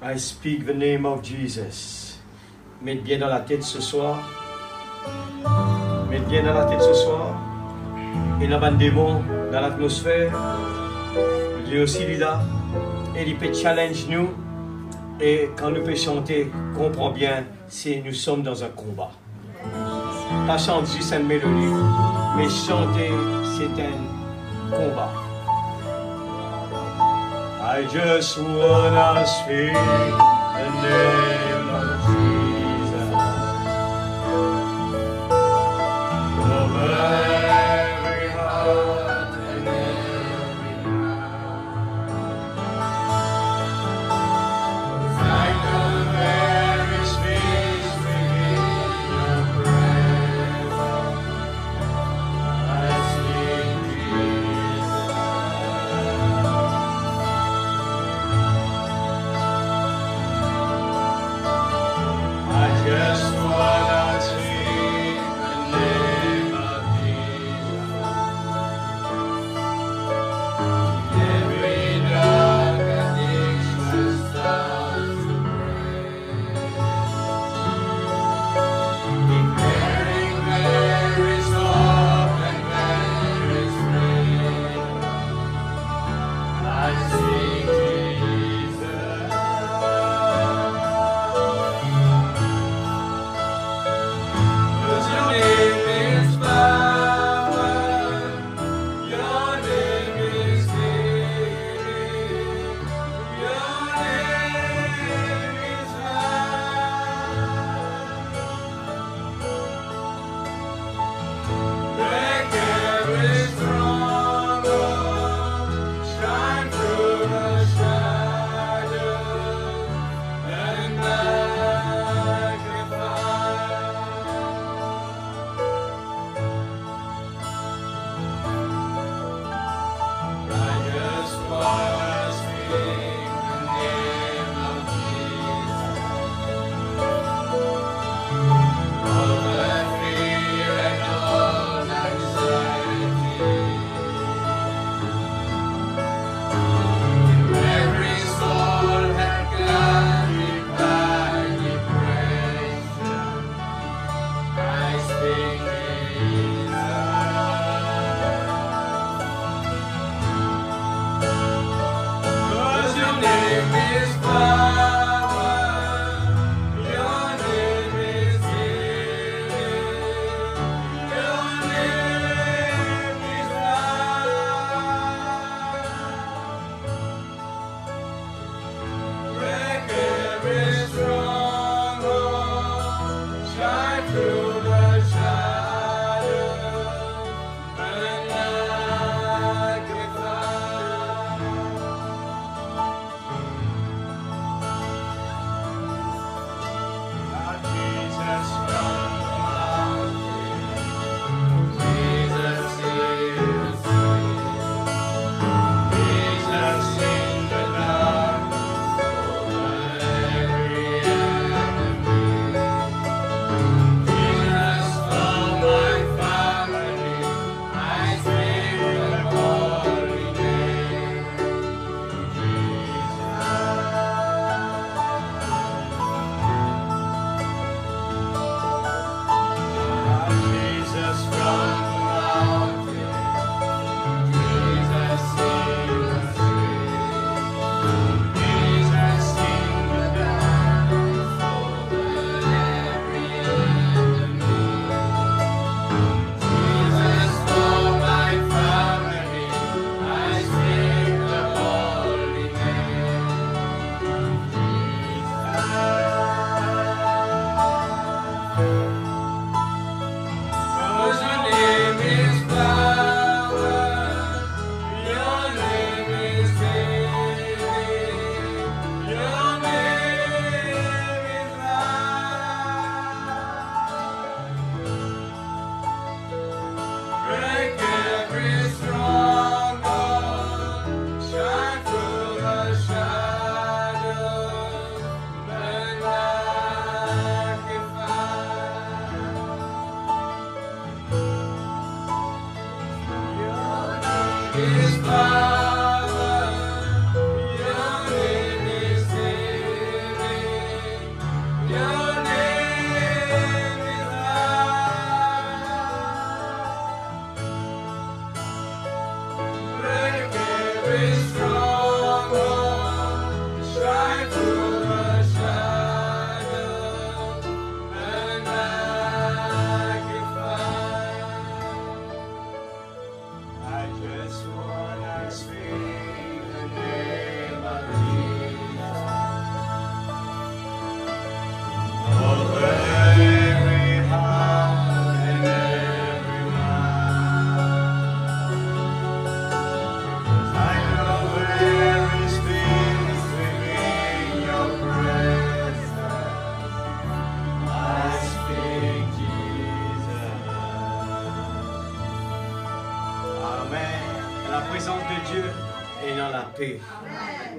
I speak the name of Jesus. Mettez bien dans la tête ce soir. Mettez bien dans la tête ce soir. Et la bande démon dans l'atmosphère. Lui aussi, il est là. Et il peut challenge nous. Et quand nous pouvons chanter, comprends bien, nous sommes dans un combat. Pas chanter juste une mélodie, mais chanter, c'est un combat. I just wanna speak the name of Jesus over every heart and every mind. I know there is peace within your presence. I speak Jesus. I just wanna speak the name of Jesus. Every dark addiction starts to break. Declaring there is hope and there is freedom. I speak Jesus. 'Cause your name is power, your name is healing, your name is life. Break every stronghold, shine through the shadow, and magnify. I just wanna speak the name of Jesus over fear and all anxiety. Every soul had guided by depression. I speak Jesus. 'Cause your name is power, your name is healing, your name is life. Break every stronghold, shine through the shadow, and magnify.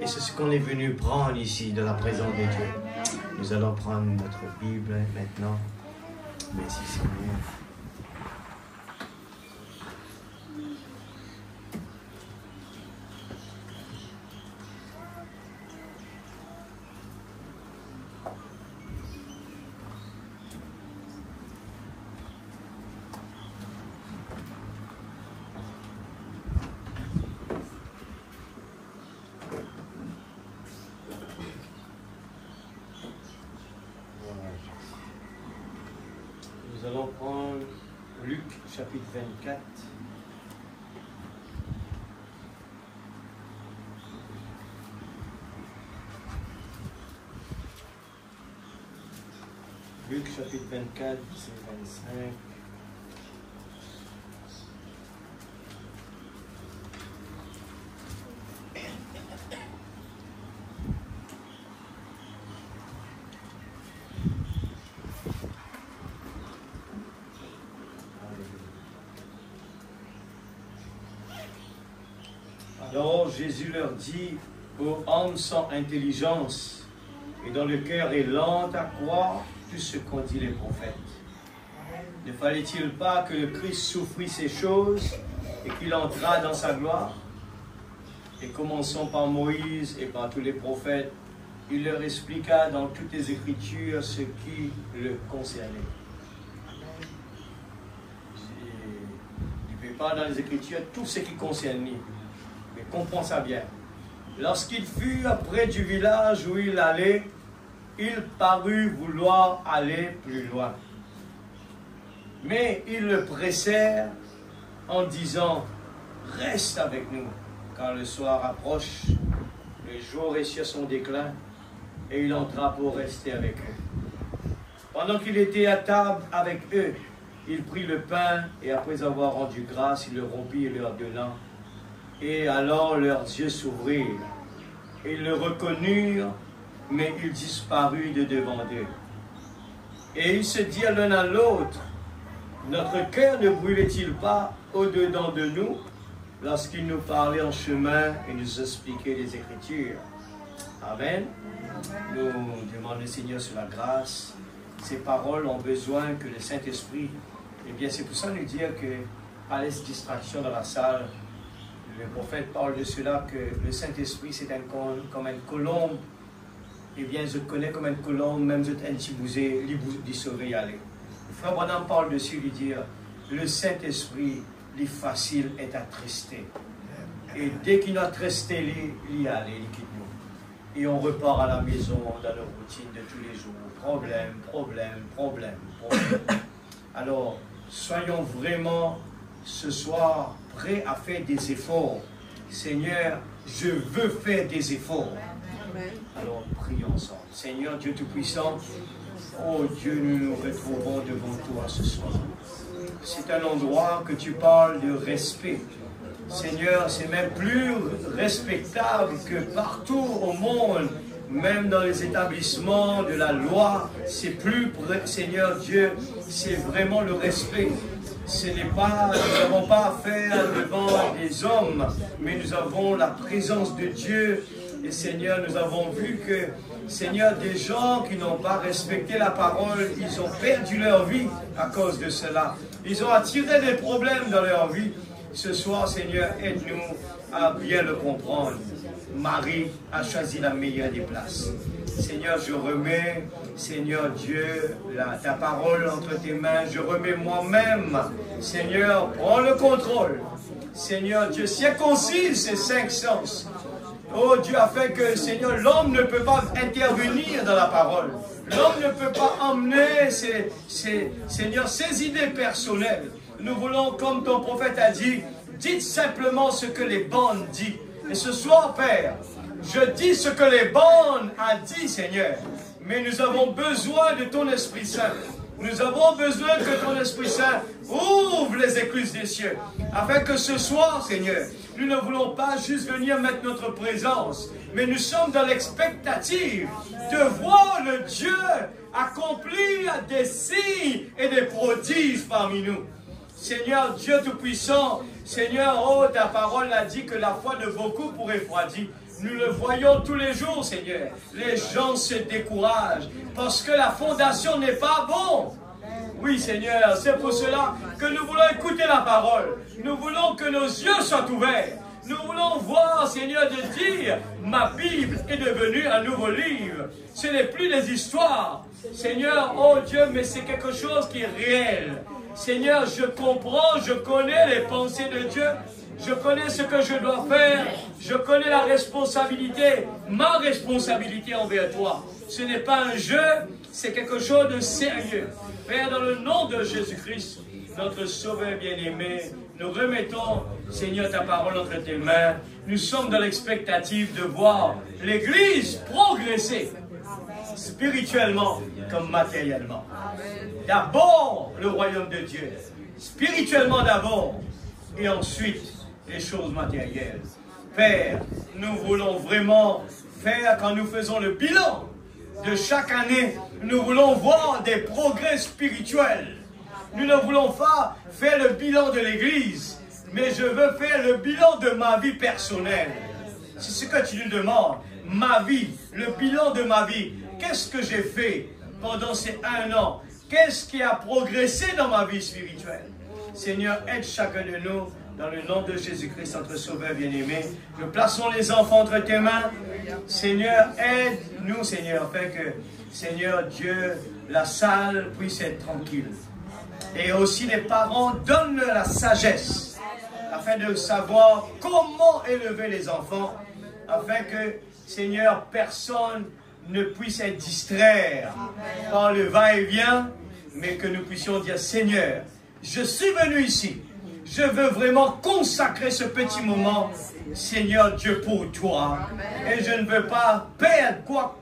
Et c'est ce qu'on est venu prendre ici, de la présence de Dieu. Nous allons prendre notre Bible maintenant. Merci Seigneur. Nous allons prendre Luc chapitre 24. Luc chapitre 24, verset 25. Alors Jésus leur dit, ô hommes sans intelligence, et dont le cœur est lent à croire tout ce qu'ont dit les prophètes. Ne fallait-il pas que le Christ souffrit ces choses et qu'il entrât dans sa gloire? Et commençons par Moïse et par tous les prophètes, il leur expliqua dans toutes les Écritures ce qui le concernait. Il ne fait pas dans les Écritures tout ce qui concerne lui. Mais comprends ça bien. Lorsqu'il fut près du village où il allait, il parut vouloir aller plus loin. Mais ils le pressèrent en disant, « Reste avec nous, car le soir approche, le jour est sur son déclin, et il entra pour rester avec eux. » Pendant qu'il était à table avec eux, il prit le pain, et après avoir rendu grâce, il le rompit et leur donna. Et alors leurs yeux s'ouvrirent. Ils le reconnurent, mais il disparut de devant eux. Et ils se dirent l'un à l'autre, notre cœur ne brûlait-il pas au-dedans de nous, lorsqu'il nous parlait en chemin et nous expliquait les Écritures? Amen. Nous demandons le Seigneur sur la grâce. Ces paroles ont besoin que le Saint-Esprit, eh bien c'est pour ça nous dire que, pas les distractions dans la salle, le prophète parle de cela, que le Saint-Esprit, c'est comme une colombe. Eh bien, je te connais comme une colombe, même je t'intibousé, lui sauver y aller. Le frère Branham parle dessus, lui dire, le Saint-Esprit, lui facile est attristé. Et dès qu'il a attristé, il y aller, il quitte nous. Et on repart à la maison, dans la routine de tous les jours. Problème, problème, problème, problème. Alors, soyons vraiment, ce soir, prêt à faire des efforts. Seigneur, je veux faire des efforts. Amen. Alors prions ensemble. Seigneur Dieu Tout-Puissant, oh Dieu, nous nous retrouvons devant toi ce soir. C'est un endroit que tu parles de respect. Seigneur, c'est même plus respectable que partout au monde, même dans les établissements de la loi. C'est plus, Seigneur Dieu, c'est vraiment le respect. Ce n'est pas, nous n'avons pas affaire devant des hommes, mais nous avons la présence de Dieu. Et Seigneur, nous avons vu que, Seigneur, des gens qui n'ont pas respecté la parole, ils ont perdu leur vie à cause de cela. Ils ont attiré des problèmes dans leur vie. Ce soir, Seigneur, aide-nous à bien le comprendre. Marie a choisi la meilleure des places. Seigneur, je remets, Seigneur Dieu, ta parole entre tes mains. Je remets moi-même. Seigneur, prends le contrôle. Seigneur Dieu, circoncise ces 5 sens. Oh Dieu, afin que, Seigneur, l'homme ne peut pas intervenir dans la parole. L'homme ne peut pas emmener Seigneur, ses idées personnelles. Nous voulons, comme ton prophète a dit, dites simplement ce que les bandes disent. Et ce soir, Père, je dis ce que les bandes a dit, Seigneur. Mais nous avons besoin de ton Esprit Saint. Nous avons besoin que ton Esprit Saint ouvre les écluses des cieux. Afin que ce soir, Seigneur, nous ne voulons pas juste venir mettre notre présence, mais nous sommes dans l'expectative de voir le Dieu accomplir des signes et des prodiges parmi nous. Seigneur Dieu Tout-Puissant, Seigneur, oh, ta parole a dit que la foi de beaucoup pourrait refroidir. Nous le voyons tous les jours, Seigneur. Les gens se découragent parce que la fondation n'est pas bonne. Oui, Seigneur, c'est pour cela que nous voulons écouter la parole. Nous voulons que nos yeux soient ouverts. Nous voulons voir, Seigneur, de dire, ma Bible est devenue un nouveau livre. Ce n'est plus des histoires. Seigneur, oh Dieu, mais c'est quelque chose qui est réel. Seigneur, je comprends, je connais les pensées de Dieu. Je connais ce que je dois faire. Je connais la responsabilité, ma responsabilité envers toi. Ce n'est pas un jeu, c'est quelque chose de sérieux. Père, dans le nom de Jésus-Christ, notre Sauveur bien-aimé, nous remettons, Seigneur, ta parole entre tes mains. Nous sommes dans l'expectative de voir l'Église progresser spirituellement comme matériellement. D'abord, le royaume de Dieu. Spirituellement d'abord, et ensuite, les choses matérielles. Père, nous voulons vraiment faire, quand nous faisons le bilan de chaque année, nous voulons voir des progrès spirituels. Nous ne voulons pas faire le bilan de l'Église, mais je veux faire le bilan de ma vie personnelle. C'est ce que tu nous demandes. Ma vie, le bilan de ma vie. Qu'est-ce que j'ai fait pendant ces 1 an? Qu'est-ce qui a progressé dans ma vie spirituelle? Seigneur, aide chacun de nous. Dans le nom de Jésus-Christ, notre Sauveur bien-aimé, nous plaçons les enfants entre tes mains. Seigneur, aide-nous, Seigneur, afin que, Seigneur Dieu, la salle puisse être tranquille. Et aussi les parents donnent la sagesse, afin de savoir comment élever les enfants, afin que, Seigneur, personne ne puisse être distrait par le va-et-vient, mais que nous puissions dire, Seigneur, je suis venu ici. Je veux vraiment consacrer ce petit moment, Seigneur Dieu, pour toi. Et je ne veux pas perdre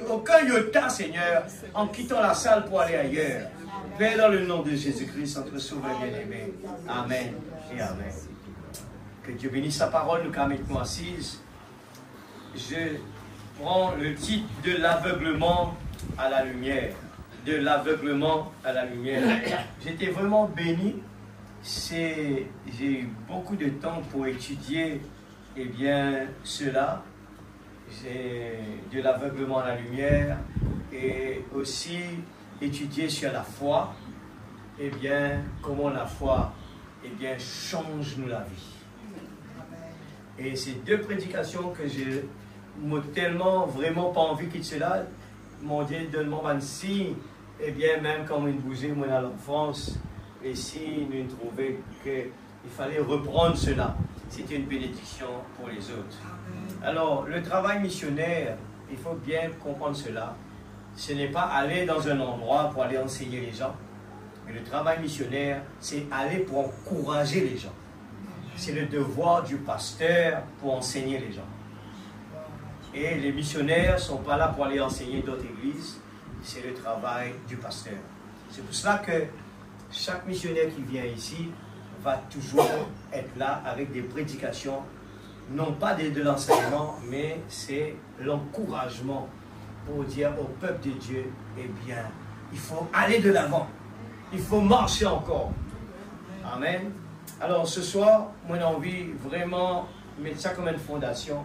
aucun iota, Seigneur, en quittant la salle pour aller ailleurs. Père, dans le nom de Jésus-Christ, notre Sauveur bien-aimé. Amen et Amen. Que Dieu bénisse sa parole, nous mettons assises. Je prends le titre de l'aveuglement à la lumière. De l'aveuglement à la lumière. J'étais vraiment béni. J'ai eu beaucoup de temps pour étudier cela. J'ai de l'aveuglement à la lumière et aussi étudier sur la foi. Comment la foi change nous la vie. Et ces 2 prédications que j'ai tellement vraiment pas envie quitter cela, mon Dieu donne-moi un signe, même quand on bougeait moi à l'enfance. Et si nous trouvions qu'il fallait reprendre cela, c'était une bénédiction pour les autres. Alors, le travail missionnaire, il faut bien comprendre cela. Ce n'est pas aller dans un endroit pour aller enseigner les gens. Mais le travail missionnaire, c'est aller pour encourager les gens. C'est le devoir du pasteur pour enseigner les gens. Et les missionnaires ne sont pas là pour aller enseigner d'autres églises. C'est le travail du pasteur. C'est pour cela que chaque missionnaire qui vient ici va toujours être là avec des prédications, non pas de l'enseignement, mais c'est l'encouragement pour dire au peuple de Dieu, il faut aller de l'avant, il faut marcher encore. Amen. Alors ce soir, moi j'ai envie vraiment de mettre ça comme une fondation,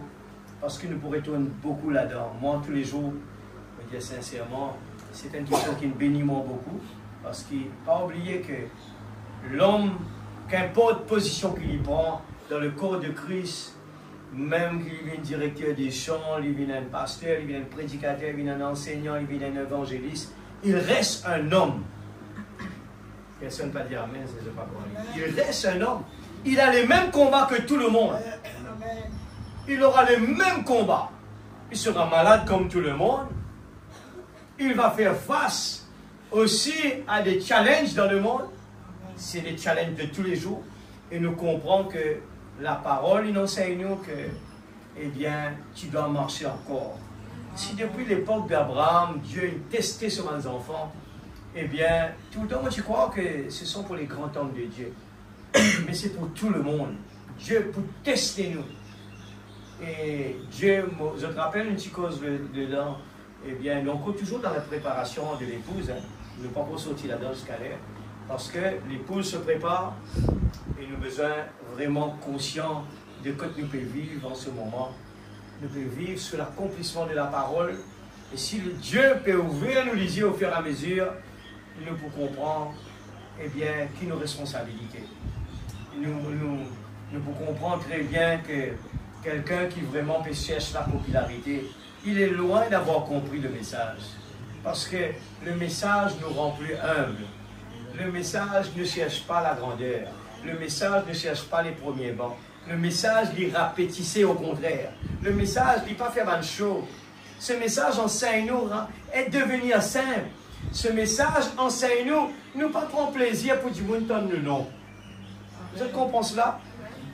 parce que nous pourrions tourner beaucoup là-dedans. Moi, tous les jours, je veux dire sincèrement, c'est une question qui me bénit moi beaucoup. Parce qu'il ne faut pas oublier que l'homme, qu'importe position qu'il y prend dans le corps de Christ, même qu'il vienne directeur des chants, il vienne un pasteur, il vienne un prédicateur, il vienne un enseignant, il vienne un évangéliste, il reste un homme. Personne ne va dire amen, c'est pas pour lui. Il reste un homme. Il a les mêmes combats que tout le monde. Il aura les mêmes combats. Il sera malade comme tout le monde. Il va faire face aussi à des challenges dans le monde. C'est des challenges de tous les jours. Et nous comprenons que la parole, il enseigne nous que, eh bien, tu dois marcher encore. Si depuis l'époque d'Abraham, Dieu a testé sur mes enfants, eh bien, tout le temps, moi, je crois que ce sont pour les grands hommes de Dieu. Mais c'est pour tout le monde. Dieu pour tester nous. Et Dieu, je te rappelle une petite cause dedans. Eh bien, nous sommes toujours dans la préparation de l'épouse. Hein. Nous ne pouvons pas sortir là-dedans jusqu'à l'air. Parce que l'épouse se prépare et nous avons besoin vraiment conscients de ce que nous pouvons vivre en ce moment. Nous pouvons vivre sur l'accomplissement de la parole. Et si Dieu peut ouvrir nos les yeux au fur et à mesure, nous pouvons comprendre, eh bien, qui nos responsabilités. Nous pouvons comprendre très bien que quelqu'un qui vraiment cherche la popularité, il est loin d'avoir compris le message. Parce que le message nous rend plus humbles. Le message ne cherche pas la grandeur. Le message ne cherche pas les premiers bancs. Le message lui rapétissait au contraire. Le message ne dit pas faire bonne chose. Ce message enseigne-nous à devenir simple. Ce message enseigne-nous, nous pas prendre plaisir pour dire le nom. Vous comprenez cela?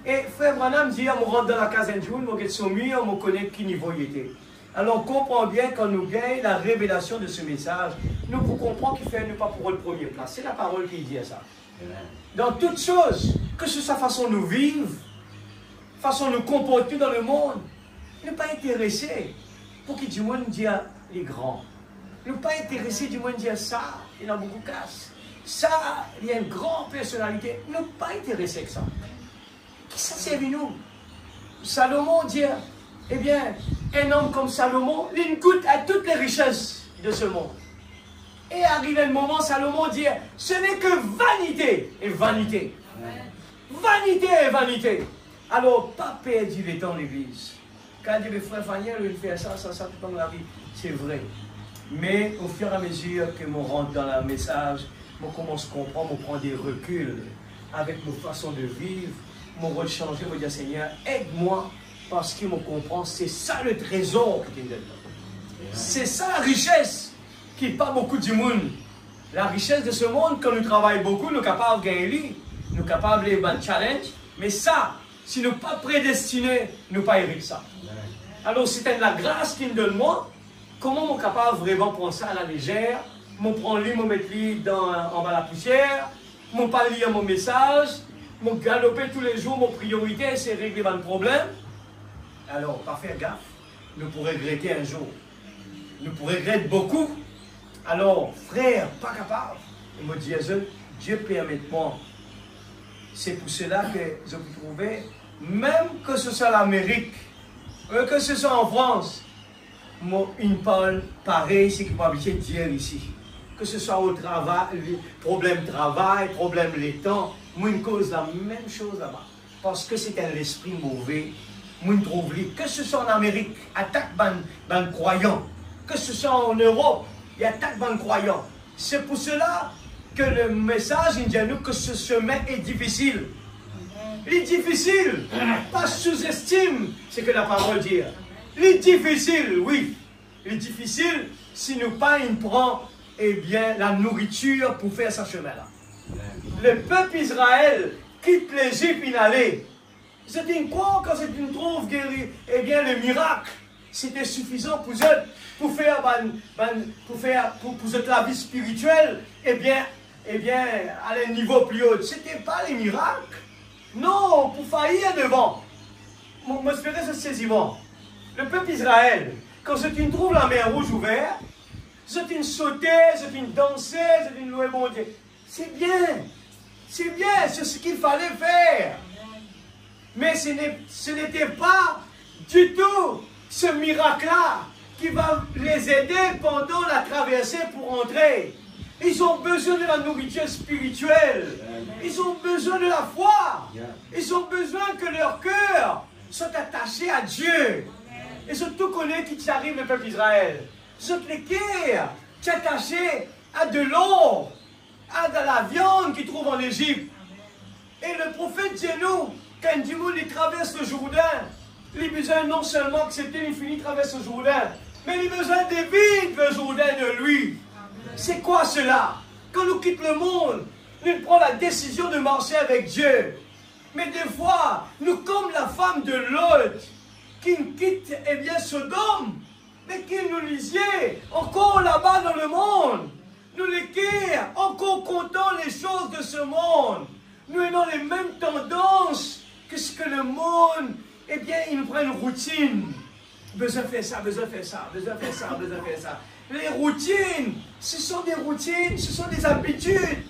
Et frère Branham dit, on rentre dans la case de Dieu, on est soumis, on connaît qui niveau il était. Alors on comprend bien quand nous gagnons la révélation de ce message, nous pour comprendre qu'il fait nous pas pour le premier place. C'est la parole qui dit ça. Dans toutes choses, que ce soit façon de nous vivre, façon de nous comporter dans le monde, ne pas intéresser pour qu'il du monde dise les grands. Ne pas intéresser du monde dire ça, il y en a beaucoup de casse. Ça, il y a une grande personnalité. Ne pas intéresser que ça. Qui ça servi nous? Salomon dit, eh bien, un homme comme Salomon, il goûte à toutes les richesses de ce monde. Et arrivé le moment, Salomon dit, ce n'est que vanité et vanité. Vanité et vanité. Alors, pas perdre du temps l'église. Quand dit le frère Faniel, il fait ça tout dans la vie. C'est vrai. Mais au fur et à mesure que on rentre dans le message, on commence à comprendre, on prend des reculs avec nos façons de vivre, on va changer, on va dire Seigneur, aide-moi parce que on comprend, c'est ça le trésor que tu me donnes. C'est ça la richesse qui n'est pas beaucoup du monde. La richesse de ce monde, quand nous travaillons beaucoup, nous sommes capables de gagner, nous sommes capables de faire un challenge, mais ça, si nous ne sommes pas prédestinés, nous ne pas hériter ça. Alors c'est la grâce qu'il me donne moi. Comment on est capable vraiment prendre ça à la légère? Mon prendre lui, mon mettre lui en bas de la poussière, mon pas lire mon message, mon galoper tous les jours, mon priorité, c'est régler mon problème. Alors, pas faire gaffe, nous pourrons regretter un jour. Nous pourrons regretter beaucoup. Alors, frère, pas capable. Il me dit, Dieu permette-moi. C'est pour cela que je peux trouver, même que ce soit l'Amérique, que ce soit en France, une parole pareille, c'est qu'il faut habiter dire ici. Que ce soit au travail, problème travail, problème les temps, moi, une cause la même chose là-bas. Parce que c'est un esprit mauvais. Moi, je trouve que ce soit en Amérique, attaque ban croyants. Que ce soit en Europe, il attaque ban croyants. C'est pour cela que le message, il dit à nous que ce chemin est difficile. Il est difficile. Pas sous-estime ce que la parole dit. Il est difficile, oui. Il est difficile si nous pas il prend eh bien, la nourriture pour faire ce chemin-là. Le peuple Israël quitte l'Égypte inhalé. C'est une quoi quand c'est une trouve guéri, eh bien le miracle, c'était suffisant pour eux pour faire la vie spirituelle, eh bien à un niveau plus haut. C'était pas les miracles. Non, pour faillir devant. Mon espérance c'est saisissement. Le peuple Israël, quand c'est une trouve la mer rouge ouverte, c'est une sauter, c'est une danser, c'est une louer bon Dieu. C'est bien, c'est ce qu'il fallait faire. Mais ce n'était pas du tout ce miracle-là qui va les aider pendant la traversée pour entrer. Ils ont besoin de la nourriture spirituelle. Ils ont besoin de la foi. Ils ont besoin que leur cœur sont attachés à Dieu. Et surtout connaît qui t'arrive le peuple d'Israël. Sont les guerres, tu es attaché à de l'or, à de la viande qu'ils trouvent en Égypte. Et le prophète dit nous, quand il traverse le Jourdain, il a besoin non seulement que c'était infini traverse le Jourdain, mais il a besoin d'éviter le Jourdain de lui. C'est quoi cela? Quand nous quittons le monde, nous prenons la décision de marcher avec Dieu. Mais des fois, nous comme la femme de Lot, qui quitte eh bien Sodome, mais qui nous lisait encore là-bas dans le monde. Nous les guerres, encore comptons les choses de ce monde. Nous avons les mêmes tendances que ce que le monde, eh bien, ils nous prennent une routine. Besoin de faire ça, besoin de faire ça, besoin de faire ça, besoin de faire ça. Les routines, ce sont des routines, ce sont des habitudes.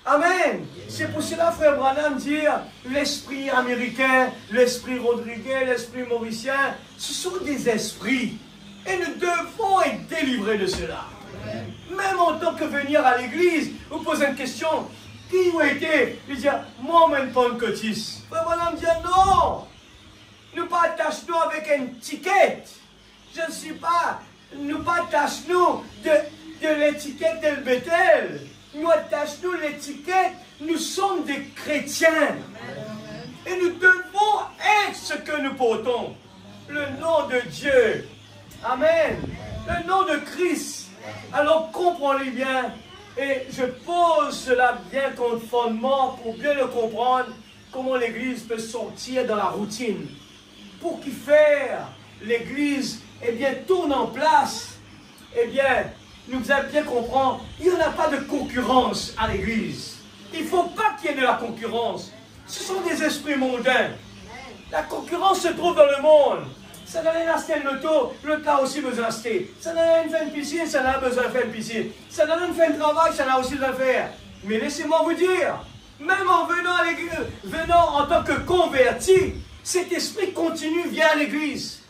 Amen. C'est pour cela, frère Branham, dire l'esprit américain, l'esprit rodriguais, l'esprit mauricien, ce sont des esprits. Et nous devons être délivrés de cela. Même en tant que venir à l'église, vous posez une question, qui ont été? Il dit, moi, je ne suis pas un cotis. Frère Branham dit, non. Nous pas attachons avec une étiquette. Je ne suis pas, nous pas attachons de l'étiquette d'El Bethel. Nous attachons l'étiquette, nous sommes des chrétiens. Et nous devons être ce que nous portons. Le nom de Dieu. Amen. Le nom de Christ. Alors comprenez bien. Et je pose cela bien comme fondement pour bien le comprendre. Comment l'Église peut sortir dans la routine. Pour qu'il faire l'Église, eh bien, tourne en place. Eh bien, nous allons bien comprendre, il n'y en a pas de concurrence à l'Église. Il ne faut pas qu'il y ait de la concurrence. Ce sont des esprits mondains. La concurrence se trouve dans le monde. Ça n'a rien à acheter une auto, l'autre a aussi besoin d'acheter. Ça n'a rien à faire une piscine, ça n'a besoin de faire une piscine. Ça n'a rien à faire un travail, ça n'a aussi besoin de faire. Mais laissez-moi vous dire, même en venant à l'Église, venant en tant que converti, cet esprit continue, vient à l'Église.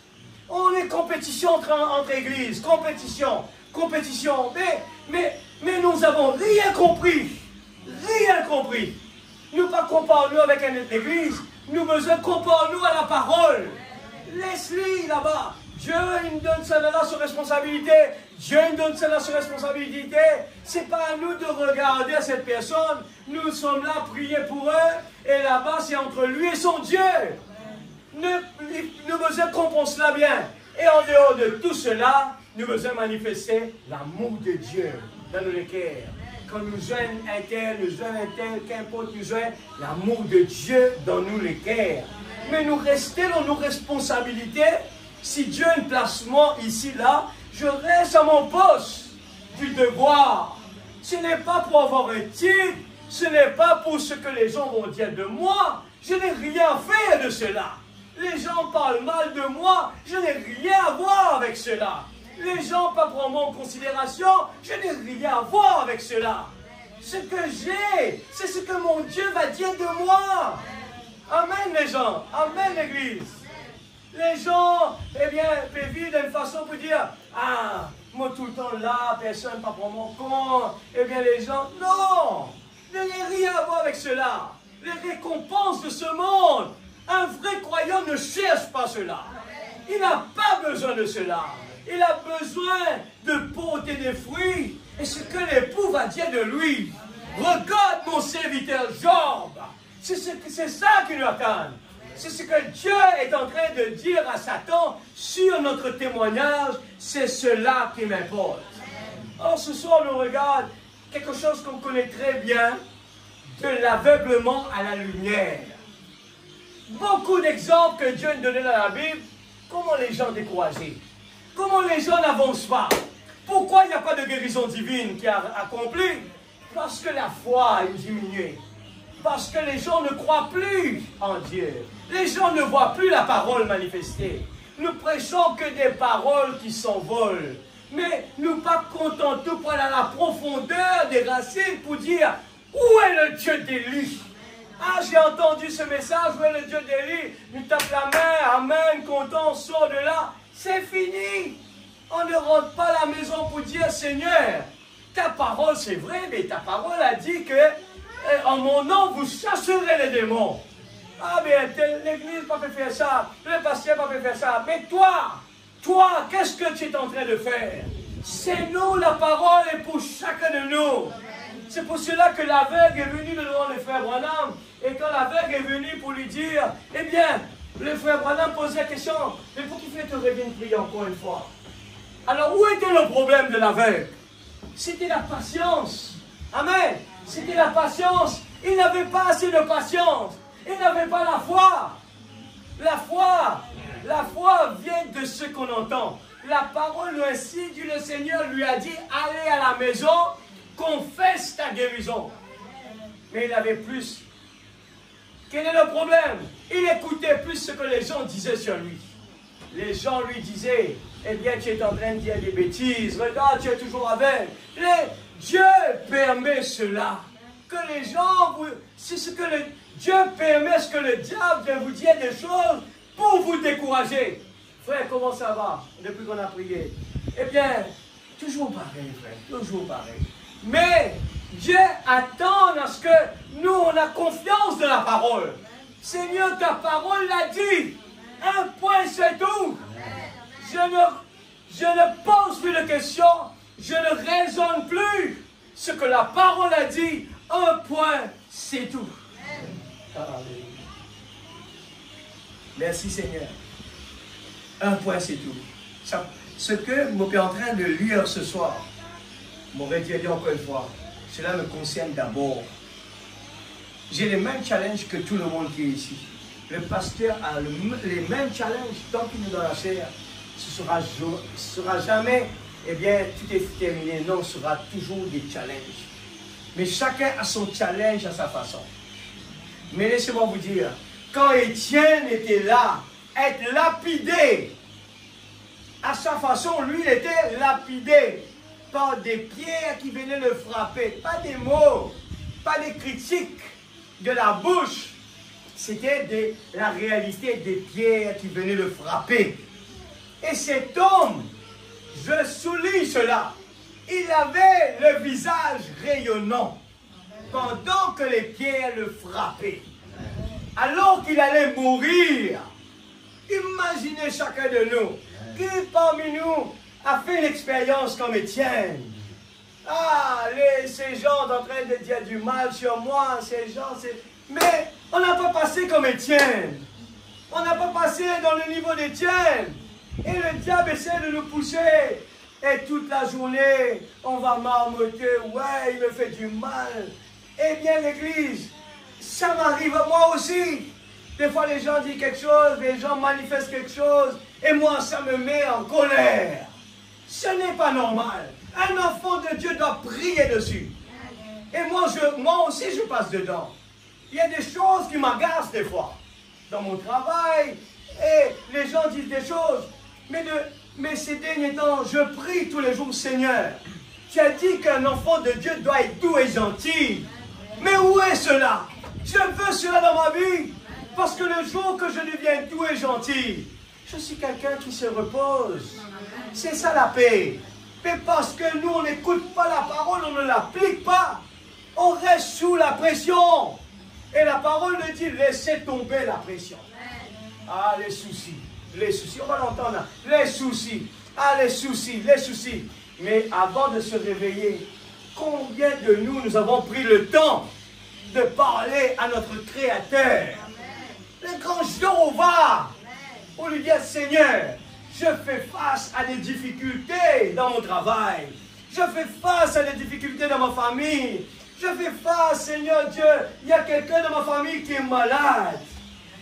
On est compétition entre églises, compétition. Mais nous n'avons rien compris. Rien compris. Nous pas comparons-nous avec une autre église. Nous besoin comparons-nous à la parole. Laisse-les là-bas. Dieu il nous donne ça là sur responsabilité. Dieu nous donne ça là sur responsabilité. C'est pas à nous de regarder à cette personne. Nous sommes là à prier pour eux. Et là-bas, c'est entre lui et son Dieu. Nous besoin comprendre cela bien. Et en dehors de tout cela, nous besoin manifester l'amour de Dieu dans nos cœurs. Quand nous joignons un tel, qu'importe nous joignons l'amour de Dieu dans nous les cœurs. Mais nous restons dans nos responsabilités. Si Dieu a un placement ici, là, je reste à mon poste du devoir. Ce n'est pas pour avoir un titre, ce n'est pas pour ce que les gens vont dire de moi. Je n'ai rien fait de cela. Les gens parlent mal de moi, je n'ai rien à voir avec cela. Les gens ne prennent pas en considération, je n'ai rien à voir avec cela. Ce que j'ai, c'est ce que mon Dieu va dire de moi. Amen les gens, amen l'église. Les gens, eh bien, peuvent vivre d'une façon pour dire, ah, moi tout le temps là, personne ne prend mon compte. Eh bien les gens, non, je n'ai rien à voir avec cela. Les récompenses de ce monde. Un vrai croyant ne cherche pas cela. Il n'a pas besoin de cela. Il a besoin de porter des fruits. Et ce que l'époux va dire de lui. Regarde mon serviteur Job. C'est ça qui nous attend. C'est ce que Dieu est en train de dire à Satan sur notre témoignage. C'est cela qui m'importe. Or, ce soir, on regarde quelque chose qu'on connaît très bien. De l'aveuglement à la lumière. Beaucoup d'exemples que Dieu nous donnait dans la Bible. Comment les gens découragés? Comment les gens n'avancent pas? Pourquoi il n'y a pas de guérison divine qui a accompli? Parce que la foi a diminué. Parce que les gens ne croient plus en Dieu. Les gens ne voient plus la parole manifestée. Nous prêchons que des paroles qui s'envolent. Mais nous pas contentons pour aller à la profondeur des racines pour dire où est le Dieu d'Élie? Ah, j'ai entendu ce message, où est le Dieu d'Élie? Nous tape la main, amen, content, on sort de là. C'est fini. On ne rentre pas à la maison pour dire, Seigneur, ta parole c'est vrai, mais ta parole a dit que en mon nom vous chasserez les démons. Ah bien, l'église n'a pas fait faire ça, le pasteur n'a pas fait faire ça. Mais toi, qu'est-ce que tu es en train de faire? C'est nous, la parole est pour chacun de nous. C'est pour cela que l'aveugle est venu devant le frère Branham. Et quand l'aveugle est venu pour lui dire, eh bien, le frère Branham posait la question, mais pour qu'il fait te revienne prier encore une fois? Alors, où était le problème de l'aveugle? C'était la patience. Amen. C'était la patience. Il n'avait pas assez de patience. Il n'avait pas la foi. La foi vient de ce qu'on entend. La parole ainsi dit, le Seigneur lui a dit, allez à la maison, confesse ta guérison. Mais il avait plus. Quel est le problème? Il écoutait plus ce que les gens disaient sur lui. Les gens lui disaient, eh bien tu es en train de dire des bêtises, regarde, tu es toujours avec. Dieu permet cela. Que les gens, c'est ce que Dieu permet, ce que le diable vient vous dire des choses pour vous décourager. Frère, comment ça va depuis qu'on a prié? Eh bien, toujours pareil, frère, toujours pareil. Mais Dieu attend à ce que nous, on a confiance de la parole. Seigneur, ta parole l'a dit. Un point, c'est tout. Je ne pose plus de questions. Je ne raisonne plus. Ce que la parole a dit, un point, c'est tout. Alléluia. Merci Seigneur. Un point, c'est tout. Ce que je suis en train de lire ce soir, m'aurait dit encore une fois, cela me concerne d'abord. J'ai les mêmes challenges que tout le monde qui est ici. Le pasteur a les mêmes challenges tant qu'il est dans la chair. Ce sera jamais, eh bien, tout est terminé. Non, ce sera toujours des challenges. Mais chacun a son challenge à sa façon. Mais laissez-moi vous dire, quand Étienne était là, être lapidé, à sa façon, lui, il était lapidé par des pierres qui venaient le frapper. Pas des mots, pas des critiques de la bouche. C'était la réalité des pierres qui venaient le frapper. Et cet homme, je souligne cela, il avait le visage rayonnant pendant que les pierres le frappaient. Alors qu'il allait mourir, imaginez chacun de nous, qui parmi nous a fait une expérience comme Étienne? Ah, ces gens sont en train de dire du mal sur moi, ces gens, mais on n'a pas passé comme Étienne. On n'a pas passé dans le niveau d'Étienne. Et le diable essaie de nous pousser. Et toute la journée, on va marmotter. Ouais, il me fait du mal. Eh bien, l'église, ça m'arrive moi aussi. Des fois, les gens disent quelque chose, les gens manifestent quelque chose. Et moi, ça me met en colère. Ce n'est pas normal. Un enfant de Dieu doit prier dessus. Et moi aussi, je passe dedans. Il y a des choses qui m'agacent des fois. Dans mon travail, et les gens disent des choses. Mais ces derniers temps, je prie tous les jours, Seigneur. Tu as dit qu'un enfant de Dieu doit être doux et gentil. Mais où est cela? Je veux cela dans ma vie. Parce que le jour que je deviens doux et gentil, je suis quelqu'un qui se repose. C'est ça la paix. Mais parce que nous, on n'écoute pas la parole, on ne l'applique pas. On reste sous la pression. Et la parole nous dit, laissez tomber la pression. Ah, les soucis, on va l'entendre là. Les soucis, les soucis. Mais avant de se réveiller, combien de nous avons pris le temps de parler à notre Créateur, le grand Jéhovah, pour lui dire, Seigneur, je fais face à des difficultés dans mon travail. Je fais face à des difficultés dans ma famille. Je fais face, Seigneur Dieu, il y a quelqu'un dans ma famille qui est malade.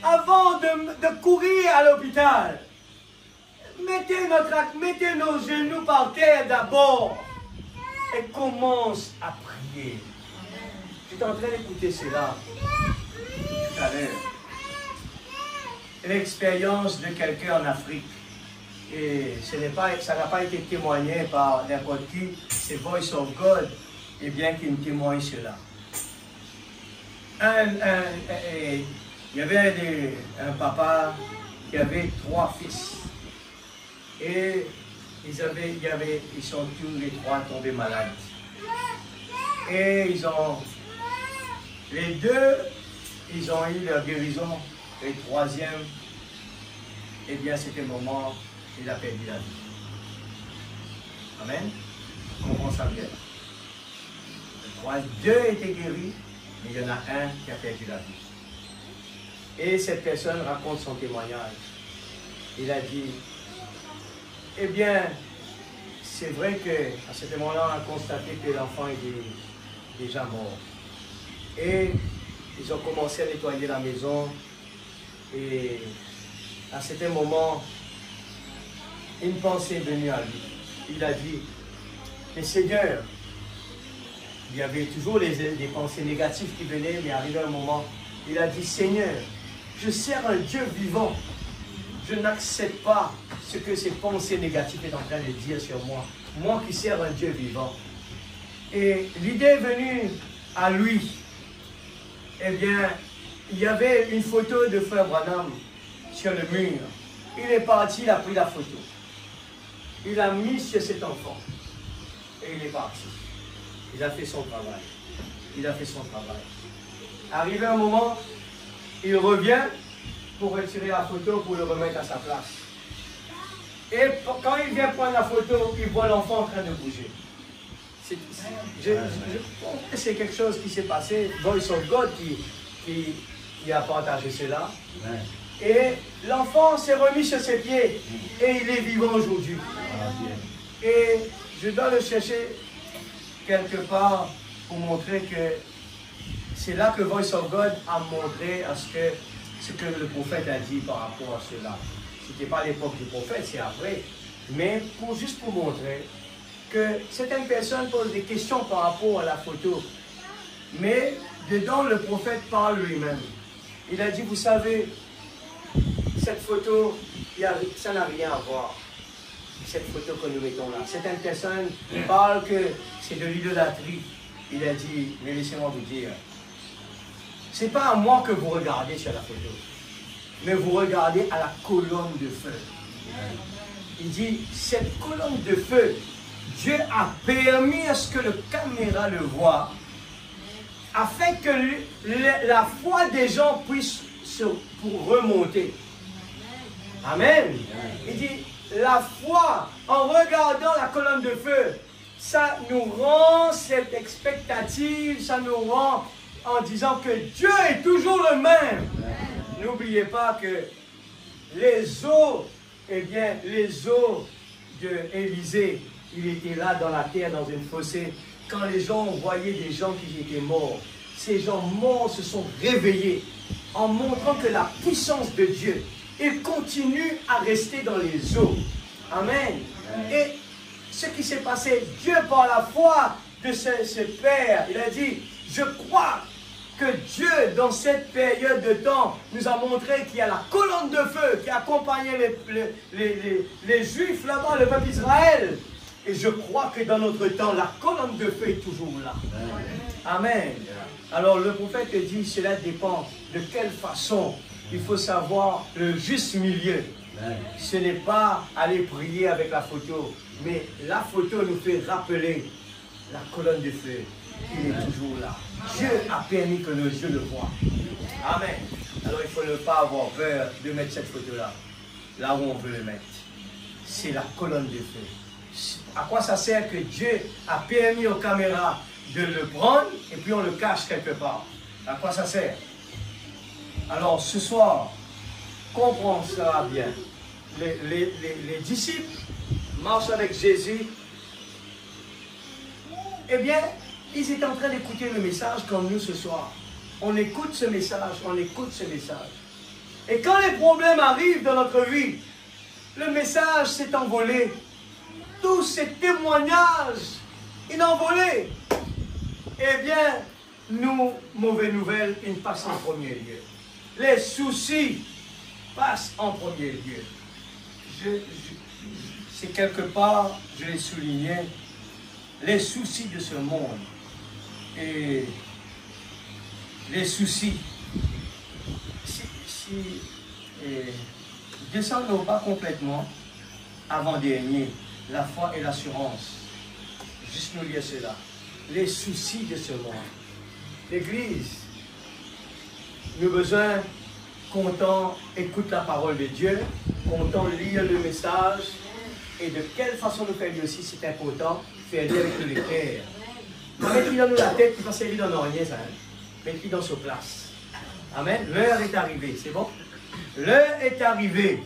Avant de courir à l'hôpital, mettez nos genoux par terre d'abord et commence à prier. J'étais en train d'écouter cela tout à l'heure. L'expérience de quelqu'un en Afrique. Et ça n'a pas été témoigné par n'importe qui, c'est Voice of God, et bien qu'il nous témoigne cela. Il y avait un papa qui avait 3 fils. Et ils sont tous les 3 tombés malades. Et les 2 ils ont eu leur guérison. Et troisième, eh bien, c'était le moment où il a perdu la vie. Amen. On comprend ça bien. Deux étaient guéris, mais il y en a un qui a perdu la vie. Et cette personne raconte son témoignage. Il a dit, eh bien, c'est vrai qu'à ce moment-là, on a constaté que l'enfant était déjà mort. Et ils ont commencé à nettoyer la maison. Et à un certain moment, une pensée est venue à lui. Il a dit, mais Seigneur, il y avait toujours des pensées négatives qui venaient, mais arrivé un moment, il a dit, Seigneur, je sers un Dieu vivant. Je n'accepte pas ce que ces pensées négatives sont en train de dire sur moi. Moi qui sers un Dieu vivant. Et l'idée est venue à lui. Eh bien, il y avait une photo de Frère Branham sur le mur. Il est parti, il a pris la photo. Il a mis sur cet enfant. Et il est parti. Il a fait son travail. Il a fait son travail. Arrivé un moment, il revient pour retirer la photo, pour le remettre à sa place. Et quand il vient prendre la photo, il voit l'enfant en train de bouger. Je pense que c'est quelque chose qui s'est passé. Voice of God qui a partagé cela. Et l'enfant s'est remis sur ses pieds. Et il est vivant aujourd'hui. Et je dois le chercher quelque part pour montrer que c'est là que Voice of God a montré à ce que le prophète a dit par rapport à cela. Ce n'était pas l'époque du prophète, c'est après. Mais juste pour montrer que certaines personnes posent des questions par rapport à la photo. Mais dedans, le prophète parle lui-même. Il a dit, vous savez, cette photo, ça n'a rien à voir. Cette photo que nous mettons là. Certaines personnes parlent que c'est de l'idolâtrie. Il a dit, mais laissez-moi vous dire, c'est pas à moi que vous regardez sur la photo, mais vous regardez à la colonne de feu. Il dit, cette colonne de feu, Dieu a permis à ce que le caméra le voie, afin que la foi des gens puisse pour remonter. Amen. Il dit, la foi, en regardant la colonne de feu, ça nous rend cette expectative, ça nous rend en disant que Dieu est toujours le même. N'oubliez pas que les eaux, eh bien, les eaux d'Élisée, il était là dans la terre, dans une fossé. Quand les gens voyaient des gens qui étaient morts, ces gens morts se sont réveillés en montrant que la puissance de Dieu, il continue à rester dans les eaux. Amen. Et ce qui s'est passé, Dieu par la foi de ce Père, il a dit, je crois que Dieu, dans cette période de temps, nous a montré qu'il y a la colonne de feu qui accompagnait les Juifs là-bas, le peuple d'Israël. Et je crois que dans notre temps, la colonne de feu est toujours là. Amen. Alors le prophète dit, cela dépend de quelle façon. Il faut savoir le juste milieu. Ce n'est pas aller prier avec la photo, mais la photo nous fait rappeler la colonne de feu. Il est toujours là. Dieu a permis que nos yeux le voient. Amen. Alors il ne faut pas avoir peur de mettre cette photo-là, là où on veut le mettre. C'est la colonne de feu. À quoi ça sert que Dieu a permis aux caméras de le prendre et puis on le cache quelque part? À quoi ça sert? Alors ce soir, comprends cela bien. Les disciples marchent avec Jésus. Eh bien, ils étaient en train d'écouter le message comme nous ce soir. On écoute ce message, on écoute ce message. Et quand les problèmes arrivent dans notre vie, le message s'est envolé. Tous ces témoignages, ils ont envolé. Eh bien, nous, mauvaises nouvelles, ils passent en premier lieu. Les soucis passent en premier lieu. C'est quelque part, je l'ai souligné, les soucis de ce monde. Et les soucis, si descendons pas complètement, avant-dernier, la foi et l'assurance. Juste nous lire cela. Les soucis de ce monde. L'Église, nous avons besoin qu'on écoute la parole de Dieu, qu'on lire le message, et de quelle façon nous faire aussi, c'est important, faire lire avec le cœur. Mettez dans nous la tête, qui va servir dans rien, ça. Mettez dans sa place. Amen. L'heure est arrivée, c'est bon? L'heure est arrivée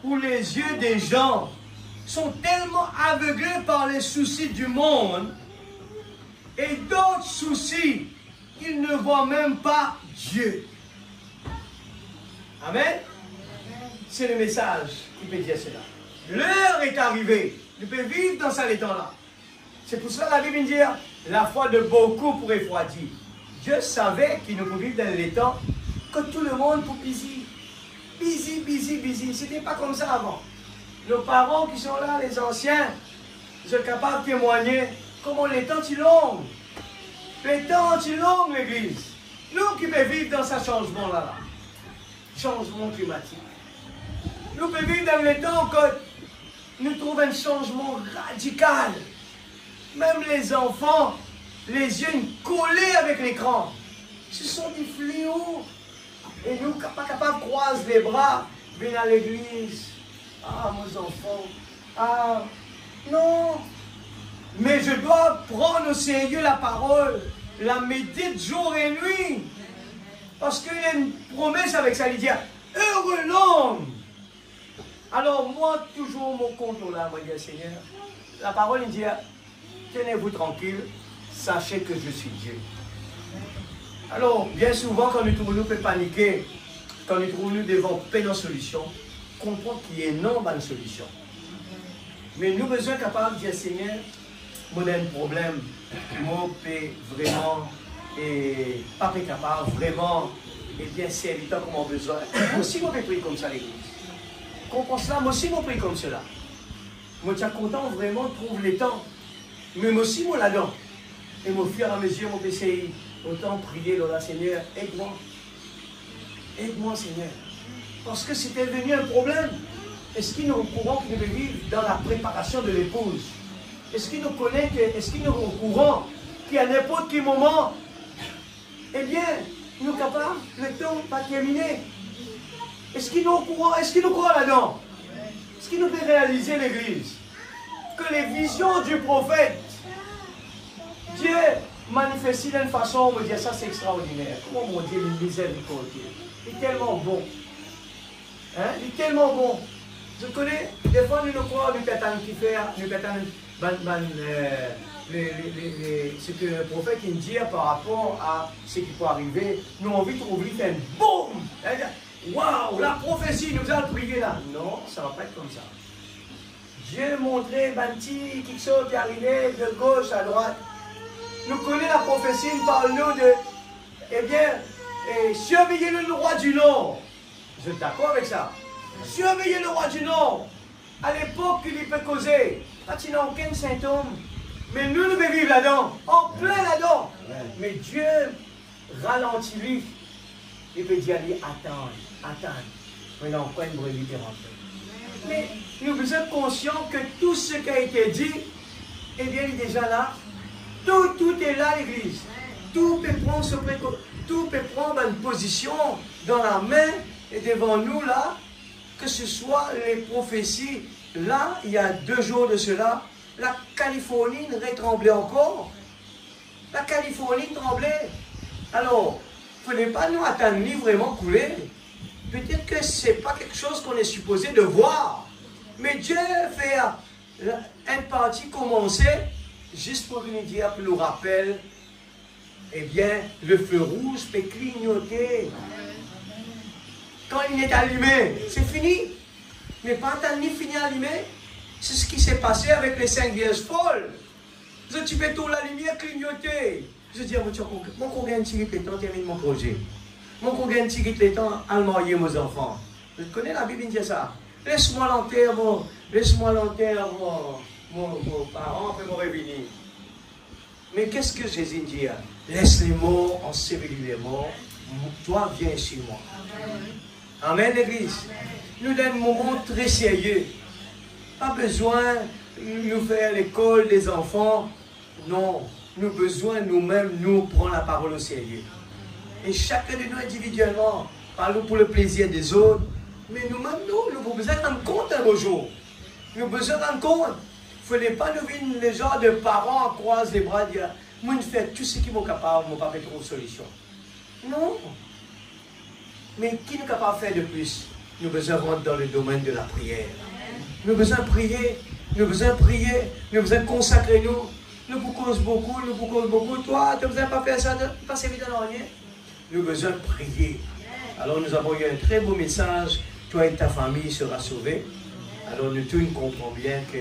où les yeux des gens sont tellement aveuglés par les soucis du monde et d'autres soucis qu'ils ne voient même pas Dieu. Amen. C'est le message qui peut dire cela. L'heure est arrivée. Tu peux vivre dans cet état-là. C'est pour cela que la Bible dit la foi de beaucoup pour refroidir. Dieu savait qu'il nous pouvait vivre dans l'état que tout le monde pour busy. Busy. Ce n'était pas comme ça avant. Nos parents qui sont là, les anciens, ils sont capables de témoigner comment les temps sont longs. Les temps sont longs, l'Église. Nous qui pouvons vivre dans ce changement-là. Changement climatique. Nous pouvons vivre dans les temps que nous trouvons un changement radical. Même les enfants, les yeux collés avec l'écran. Ce sont des fléaux. Et nous, pas capables de croiser les bras, venir à l'église. Ah, mes enfants. Ah, non. Mais je dois prendre au sérieux la parole, la méditer jour et nuit. Parce qu'il y a une promesse avec ça, il dit, heureux l'homme. Alors moi, toujours mon compte là, moi, je dis, Seigneur, la parole, il dit, tenez-vous tranquille, sachez que je suis Dieu. Alors, bien souvent, quand nous trouvons, nous pouvons paniquer, quand nous trouvons devant plein de solutions, comprendre qu'il y a non bonne solution. Mais nous besoin capables de dire, Seigneur, moi j'ai un problème, moi peux vraiment, et pas capable, vraiment, et bien serviteur comme on a besoin. Moi aussi, moi peux prier comme ça l'église. Comprends cela, moi aussi, moi prie comme cela. Moi, je suis content vraiment de trouver les temps. Mais moi aussi, moi là-dedans. Et mon fur et à mesure, moi, essayer autant prier, là, Seigneur, aide-moi. Aide-moi, Seigneur. Parce que c'était devenu un problème. Est-ce qu'il nous est au courant qu'il devait vivre dans la préparation de l'épouse? Est-ce qu'il nous connaît, est-ce qu'il nous est au courant qu'à n'importe quel moment, eh bien, nous sommes capables, le temps va terminer. Est-ce qu'il nous est au courant? Est-ce qu'il nous croit là-dedans? Est-ce qu'il nous fait réaliser l'Église? Que les visions du prophète, Dieu manifeste d'une façon, on me dit ça c'est extraordinaire. Comment mon Dieu, il est miséricordieux. Il est tellement bon. Hein? Il est tellement bon. Je connais, des fois nous nous croyons, nous attendons qui faire, nous attendons ce que le prophète il dit par rapport à ce qui peut arriver. Nous avons envie de trouver un boum. Waouh, la prophétie nous a prié là. Non, ça ne va pas être comme ça. Dieu montrait Banti, quelque chose qui arrivait de gauche à droite. Nous connaissons la prophétie, il parle nous de, eh bien, surveiller le roi du Nord. Vous êtes d'accord avec ça? Surveiller le roi du Nord. À l'époque, il peut causer. Quand il n'a aucun symptôme. Mais nous, nous devons vivre là-dedans. En plein là-dedans. Mais Dieu ralentit lui. Il peut dire, allez, attends. Maintenant, quoi une brebis est rentrée. Mais nous sommes conscients que tout ce qui a été dit, eh bien, il est déjà là. Tout est là, l'Église. Tout peut prendre une position dans la main et devant nous, là, que ce soit les prophéties. Là, il y a 2 jours de cela, la Californie tremblait encore. La Californie tremblait. Alors, il ne fallait pas nous attendre ni vraiment couler. Peut-être que ce n'est pas quelque chose qu'on est supposé de voir. Mais Dieu fait une partie commencer juste pour nous dire, pour nous rappeler, eh bien, le feu rouge peut clignoter. Quand il est allumé, c'est fini. Mais pas tant ni fini allumé. C'est ce qui s'est passé avec les 5 vierges folles. Tu fais tout la lumière clignoter. Je dis, mon congagne tiré le temps, termine mon projet. Mon congagne tiré le temps, à marier mes enfants. Je connais la Bible, il dit ça. Laisse-moi l'enterre, mon parent, après mon revenir. Mais qu'est-ce que Jésus dit? Laisse les morts, ensevelis les morts. Toi, viens chez moi. Amen, l'Église. Nous avons un moment très sérieux. Pas besoin de nous faire l'école des enfants. Non, nous avons besoin nous-mêmes, nous prendre la parole au sérieux. Et chacun de nous individuellement, parlons pour le plaisir des autres. Mais nous-mêmes, nous avons besoin de rendre compte un beau jour. Nous avons besoin de rendre compte. Il ne fallait pas nous venir les gens de parents à croiser les bras et dire moi, je fais tout ce qui est capable, mon papa trouve solution. Non. Mais qui nous est capable de faire de plus? Nous avons besoin de rentrer dans le domaine de la prière. Nous avons besoin de prier. Nous avons besoin de prier. Nous avons besoin de consacrer nous. Nous vous causons beaucoup, nous vous causons beaucoup. Toi, tu n'as besoin de pas faire ça, pas servir dans rien. Nous avons besoin de prier. Alors nous avons eu un très beau message. Toi et ta famille sera sauvée. Alors nous tous nous comprenons bien que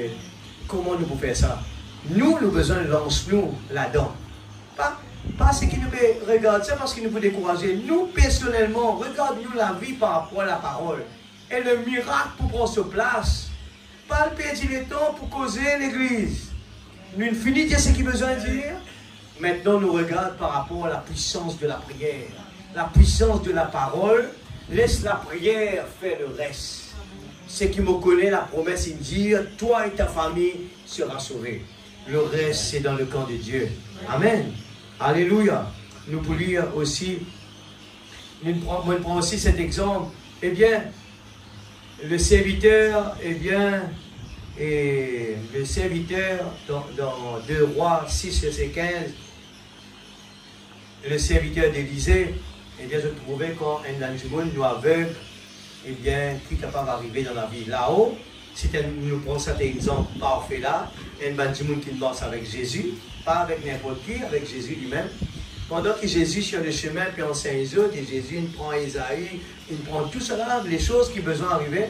comment nous pouvons faire ça. Nous avons besoin de lancer-nous là-dedans. Pas ce qui nous regarde, c'est parce qu'il nous peut décourager. Nous, personnellement, regarde-nous la vie par rapport à la parole. Et le miracle pour prendre sa place. Pas le perdre le temps pour causer l'église. Nous ne finissons de dire ce qu'il a besoin de dire. Maintenant, nous regardons par rapport à la puissance de la prière. La puissance de la parole. Laisse la prière faire le reste. Ce qui me connaît, la promesse, il dit, toi et ta famille sera sauvée. Le reste, c'est dans le camp de Dieu. Amen. Alléluia. Nous pouvons lire aussi, nous prenons aussi cet exemple. Eh bien, le serviteur, le serviteur, dans 2 Rois 6, verset 15, le serviteur d'Élisée, eh bien, je trouvais quand un ange nous aveugle, eh bien, qui est capable d'arriver dans la vie. Là-haut, si nous prenons cet exemple parfait là, un bandimoun qui marche avec Jésus, pas avec n'importe qui, avec Jésus lui-même. Pendant que Jésus sur le chemin, puis enseigne les autres, et Jésus il prend Isaïe, il prend tout cela, les choses qui besoin d'arriver,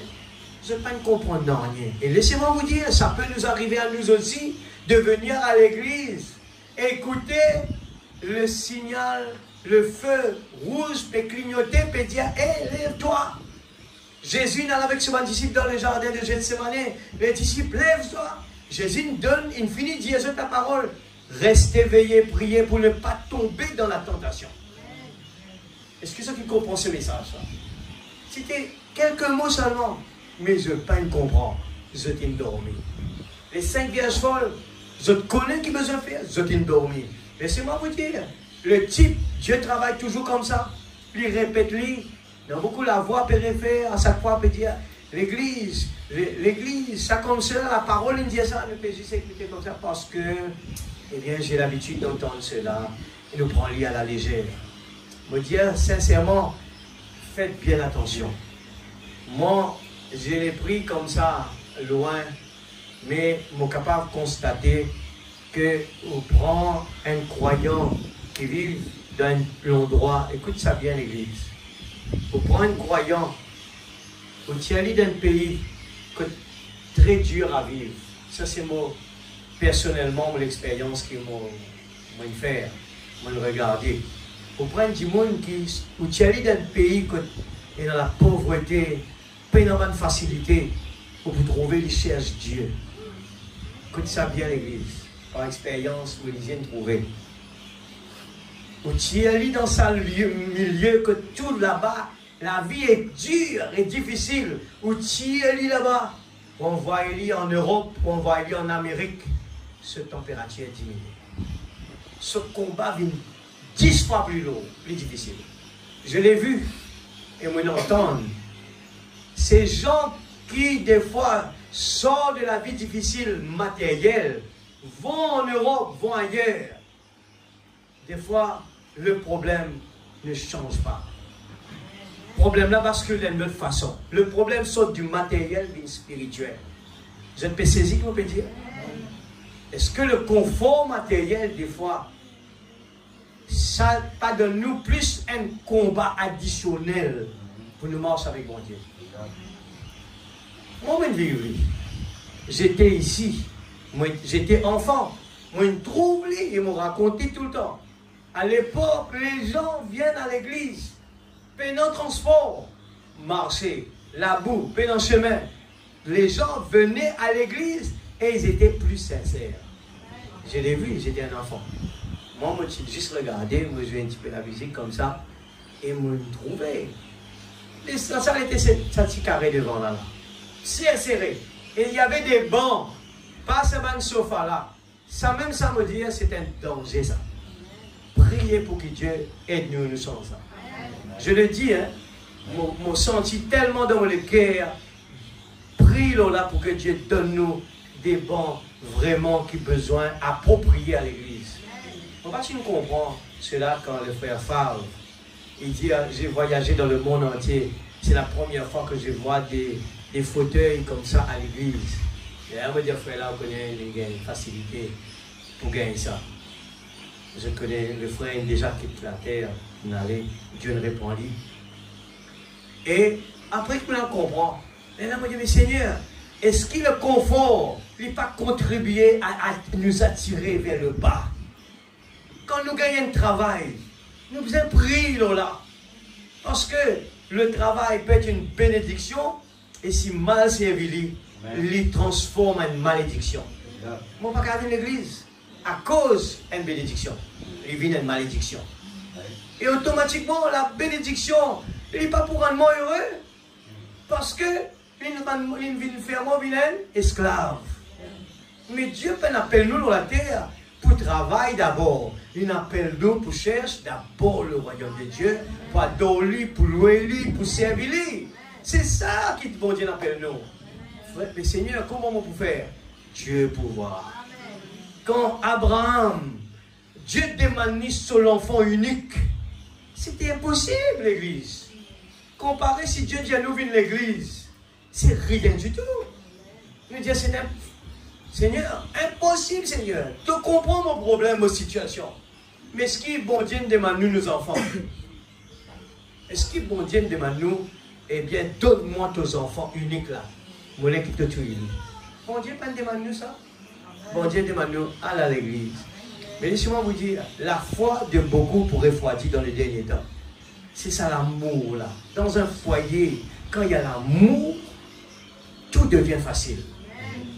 je ne peux pas comprendre dans rien. Et laissez-moi vous dire, ça peut nous arriver à nous aussi, de venir à l'église, écouter le signal, le feu rouge, peut clignoter, peut dire, hé, lève-toi. Jésus n'allait avec ses disciples dans le jardin de Gethsemane. Les disciples, lève-toi. Jésus nous donne, il finit de dire ta parole. Restez veillés, priez pour ne pas tomber dans la tentation. Est-ce que ceux qui comprennent ce message? C'était quelques mots seulement. Mais je ne peux pas comprendre. Je t'ai dormi. Les 5 vierges folles, je connais qui besoin de faire. Je t'ai dormi. Laissez-moi vous dire, le type, Dieu travaille toujours comme ça. Il répète-lui. Dans beaucoup la voix périphère, à chaque fois, peut dire l'église, ça comme ça, la parole, il dit ça, ne peut juste écouter comme ça parce que, eh bien, j'ai l'habitude d'entendre cela et nous prenons lui à la légère. Me dire sincèrement, faites bien attention. Moi, je l'ai pris comme ça, loin, mais je suis capable de constater que on prend un croyant qui vit dans un endroit, écoute ça bien l'église. Pour prendre un croyant, au tiers d'un pays très dur à vivre. Ça, c'est moi, personnellement, mon expérience qui m'a fait, m'a regardé. Pour prendre du monde qui, au tiers d'un pays qui est dans la pauvreté, pas énormément de facilité, pour vous trouver, il cherche Dieu. Écoute ça bien, l'église, par expérience, vous les avez trouvés. Où tu es dans ce milieu que tout là-bas, la vie est dure et difficile. Où tu es là-bas, on voit aller en Europe, on voit aller en Amérique, cette température diminue. Ce combat vient 10 fois plus lourd, plus difficile. Je l'ai vu et moi l'entends. Ces gens qui, des fois, sortent de la vie difficile matérielle, vont en Europe, vont ailleurs. Des fois, le problème ne change pas. Le problème là bascule d'une autre façon. Le problème saute du matériel et du spirituel. Je ne peux saisir, comment on peut dire? Est-ce que le confort matériel, des fois, ça pas de nous plus un combat additionnel pour nous marcher avec mon Dieu? Moi, j'étais ici, j'étais enfant, moi, je trouve et me raconté tout le temps. À l'époque, les gens viennent à l'église, payant le transport, marcher, la boue, payant le chemin. Les gens venaient à l'église et ils étaient plus sincères. Je l'ai vu, j'étais un enfant. Moi, j'ai juste regardé, moi, je jouais un petit peu la musique comme ça, et moi, je me trouvais. Et ça était ça petit carré devant là, serré. Et il y avait des bancs, pas seulement un sofa là. Ça même, ça me dit, c'est un danger ça. Priez prier pour que Dieu aide-nous, nous sommes ça. Je le dis, hein, mon senti tellement dans le cœur. Prie là pour que Dieu donne-nous des bons vraiment qui besoin appropriés à l'église. On va-tu nous comprendre cela quand le frère Favre, il dit, j'ai voyagé dans le monde entier. C'est la première fois que je vois des fauteuils comme ça à l'église. Et là, on me dit, frère, là, on connaît une facilité pour gagner ça. Je connais le frère déjà quitte la terre, Dieu ne répondit. Et après que nous comprenons, et là, on me dit, mais Seigneur, est-ce que le confort n'a pas contribué à nous attirer vers le bas? Quand nous gagnons un travail, nous faisons prier là. Parce que le travail peut être une bénédiction, et si mal servi, il transforme en une malédiction. Moi, je ne vais pas garder l'église à cause d'une bénédiction. Il vient une malédiction. Et automatiquement, la bénédiction, il n'est pas pour rendre heureux. Parce que il vient faire moi esclave. Mais Dieu appelle nous dans la terre pour travailler d'abord. Il appelle nous pour chercher d'abord le royaume de Dieu, pour adorer lui, pour louer lui, pour servir lui. C'est ça qui bon Dieu appelle nous. Mais Seigneur, comment on peut faire? Dieu pouvoir. Quand Abraham, Dieu demandait sur l'enfant unique, c'était impossible l'église. Comparé si Dieu dit à nous venir l'église, c'est rien du tout. Nous disons, Seigneur, impossible Seigneur. Tu comprends mon problème, ma situation. Mais est-ce qu'il bon Dieu demande nous, nos enfants? Est-ce qu'il bon Dieu demande nous, eh bien, donne-moi tes enfants uniques là. Mon équipe de tout. Bon Dieu pas demande nous ça. Bon Dieu demande nous à l'église. Mais laissez-moi vous dire, la foi de beaucoup pour refroidir dans les derniers temps. C'est ça l'amour là. Dans un foyer, quand il y a l'amour, tout devient facile.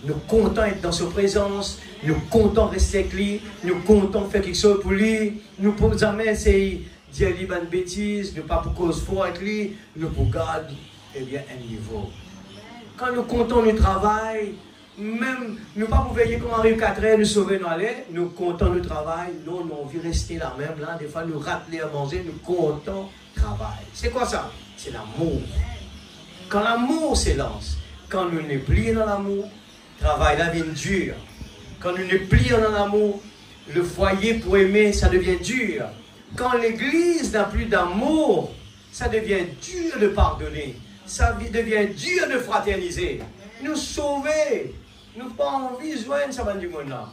Nous comptons être dans sa présence, nous comptons rester avec lui, nous comptons faire quelque chose pour lui, nous pouvons jamais essayer de dire lui une bêtise, nous pas pour cause fort avec lui, nous pour garder eh bien, un niveau. Quand nous comptons le travail, même nous pas pour veiller comme arrive 4 heures, nous sauver nous aller, nous comptons le travail, nous on veut rester là même, là, des fois nous rappeler à manger, nous comptons le travail. C'est quoi ça? C'est l'amour. Quand l'amour s'élance, quand nous nous plions dans l'amour, le travail là devient dur. Quand nous nous plions dans l'amour, le foyer pour aimer, ça devient dur. Quand l'église n'a plus d'amour, ça devient dur de pardonner. Ça devient dur de fraterniser. Nous sauver. Nous pas envie de joindre ça du monde là.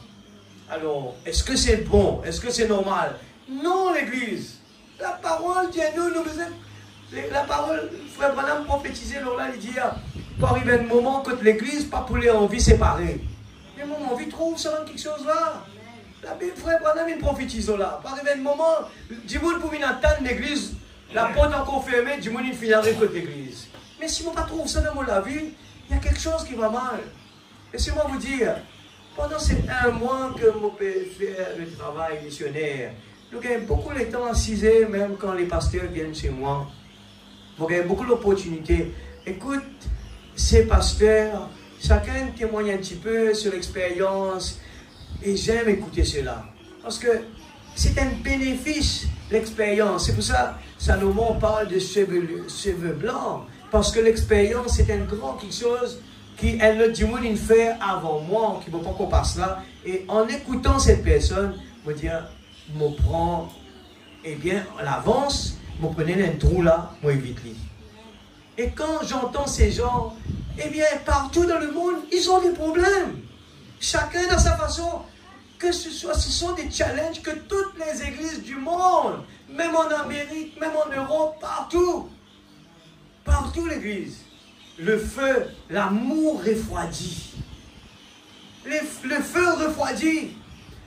Alors, est-ce que c'est bon? Est-ce que c'est normal? Non, l'église. La parole dit à nous, la parole, frère Branham prophétisait, là, il dit, il peut arriver un moment que l'église, pas pour les envies séparées. Mais mon envie trouve ça dans quelque chose là. La frère Branham, il prophétise là. Pas arriver un moment, du monde pour attendre l'église, la porte encore fermée, du monde il finirait que l'église. Mais si on ne trouve ça dans la vie, il y a quelque chose qui va mal. Laissez-moi vous dire, pendant ces 1 mois que je peux faire le travail missionnaire, nous gagnons beaucoup de temps à 6 heures, même quand les pasteurs viennent chez moi. Nous gagnons beaucoup d'opportunités. Écoute, ces pasteurs, chacun témoigne un petit peu sur l'expérience, et j'aime écouter cela. Parce que c'est un bénéfice, l'expérience. C'est pour ça, Salomon parle de cheveux blancs. Parce que l'expérience, c'est un grand quelque chose qui est le monde fait avant moi, qui ne veut pas qu'on passe là. Et en écoutant cette personne, je me dis, je prends, eh bien, à l'avance, je prenais un trou là, je évite lui. Et quand j'entends ces gens, eh bien, partout dans le monde, ils ont des problèmes. Chacun dans sa façon. Que ce sont des challenges que toutes les églises du monde, même en Amérique, même en Europe, partout. Partout l'église, le feu, l'amour refroidit. Le feu refroidit.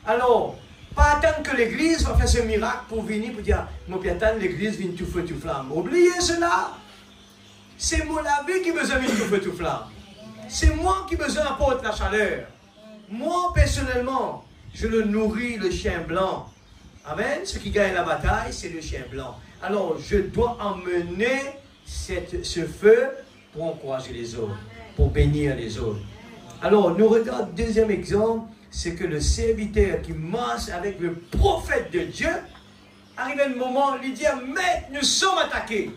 Alors, pas attendre que l'église va faire ce miracle pour venir, pour dire, mon piatan, l'église vient tout feu, tout flamme. Oubliez cela. C'est mon vie qui besoin de tout feu, tout flamme. C'est moi qui besoin d'apporter la chaleur. Moi, personnellement, je le nourris, le chien blanc. Amen. Ce qui gagne la bataille, c'est le chien blanc. Alors, je dois emmener ce feu pour encourager les autres, pour bénir les autres. Alors, nous regardons le deuxième exemple, c'est que le serviteur qui marche avec le prophète de Dieu, arrive un moment, il dit, mais nous sommes attaqués.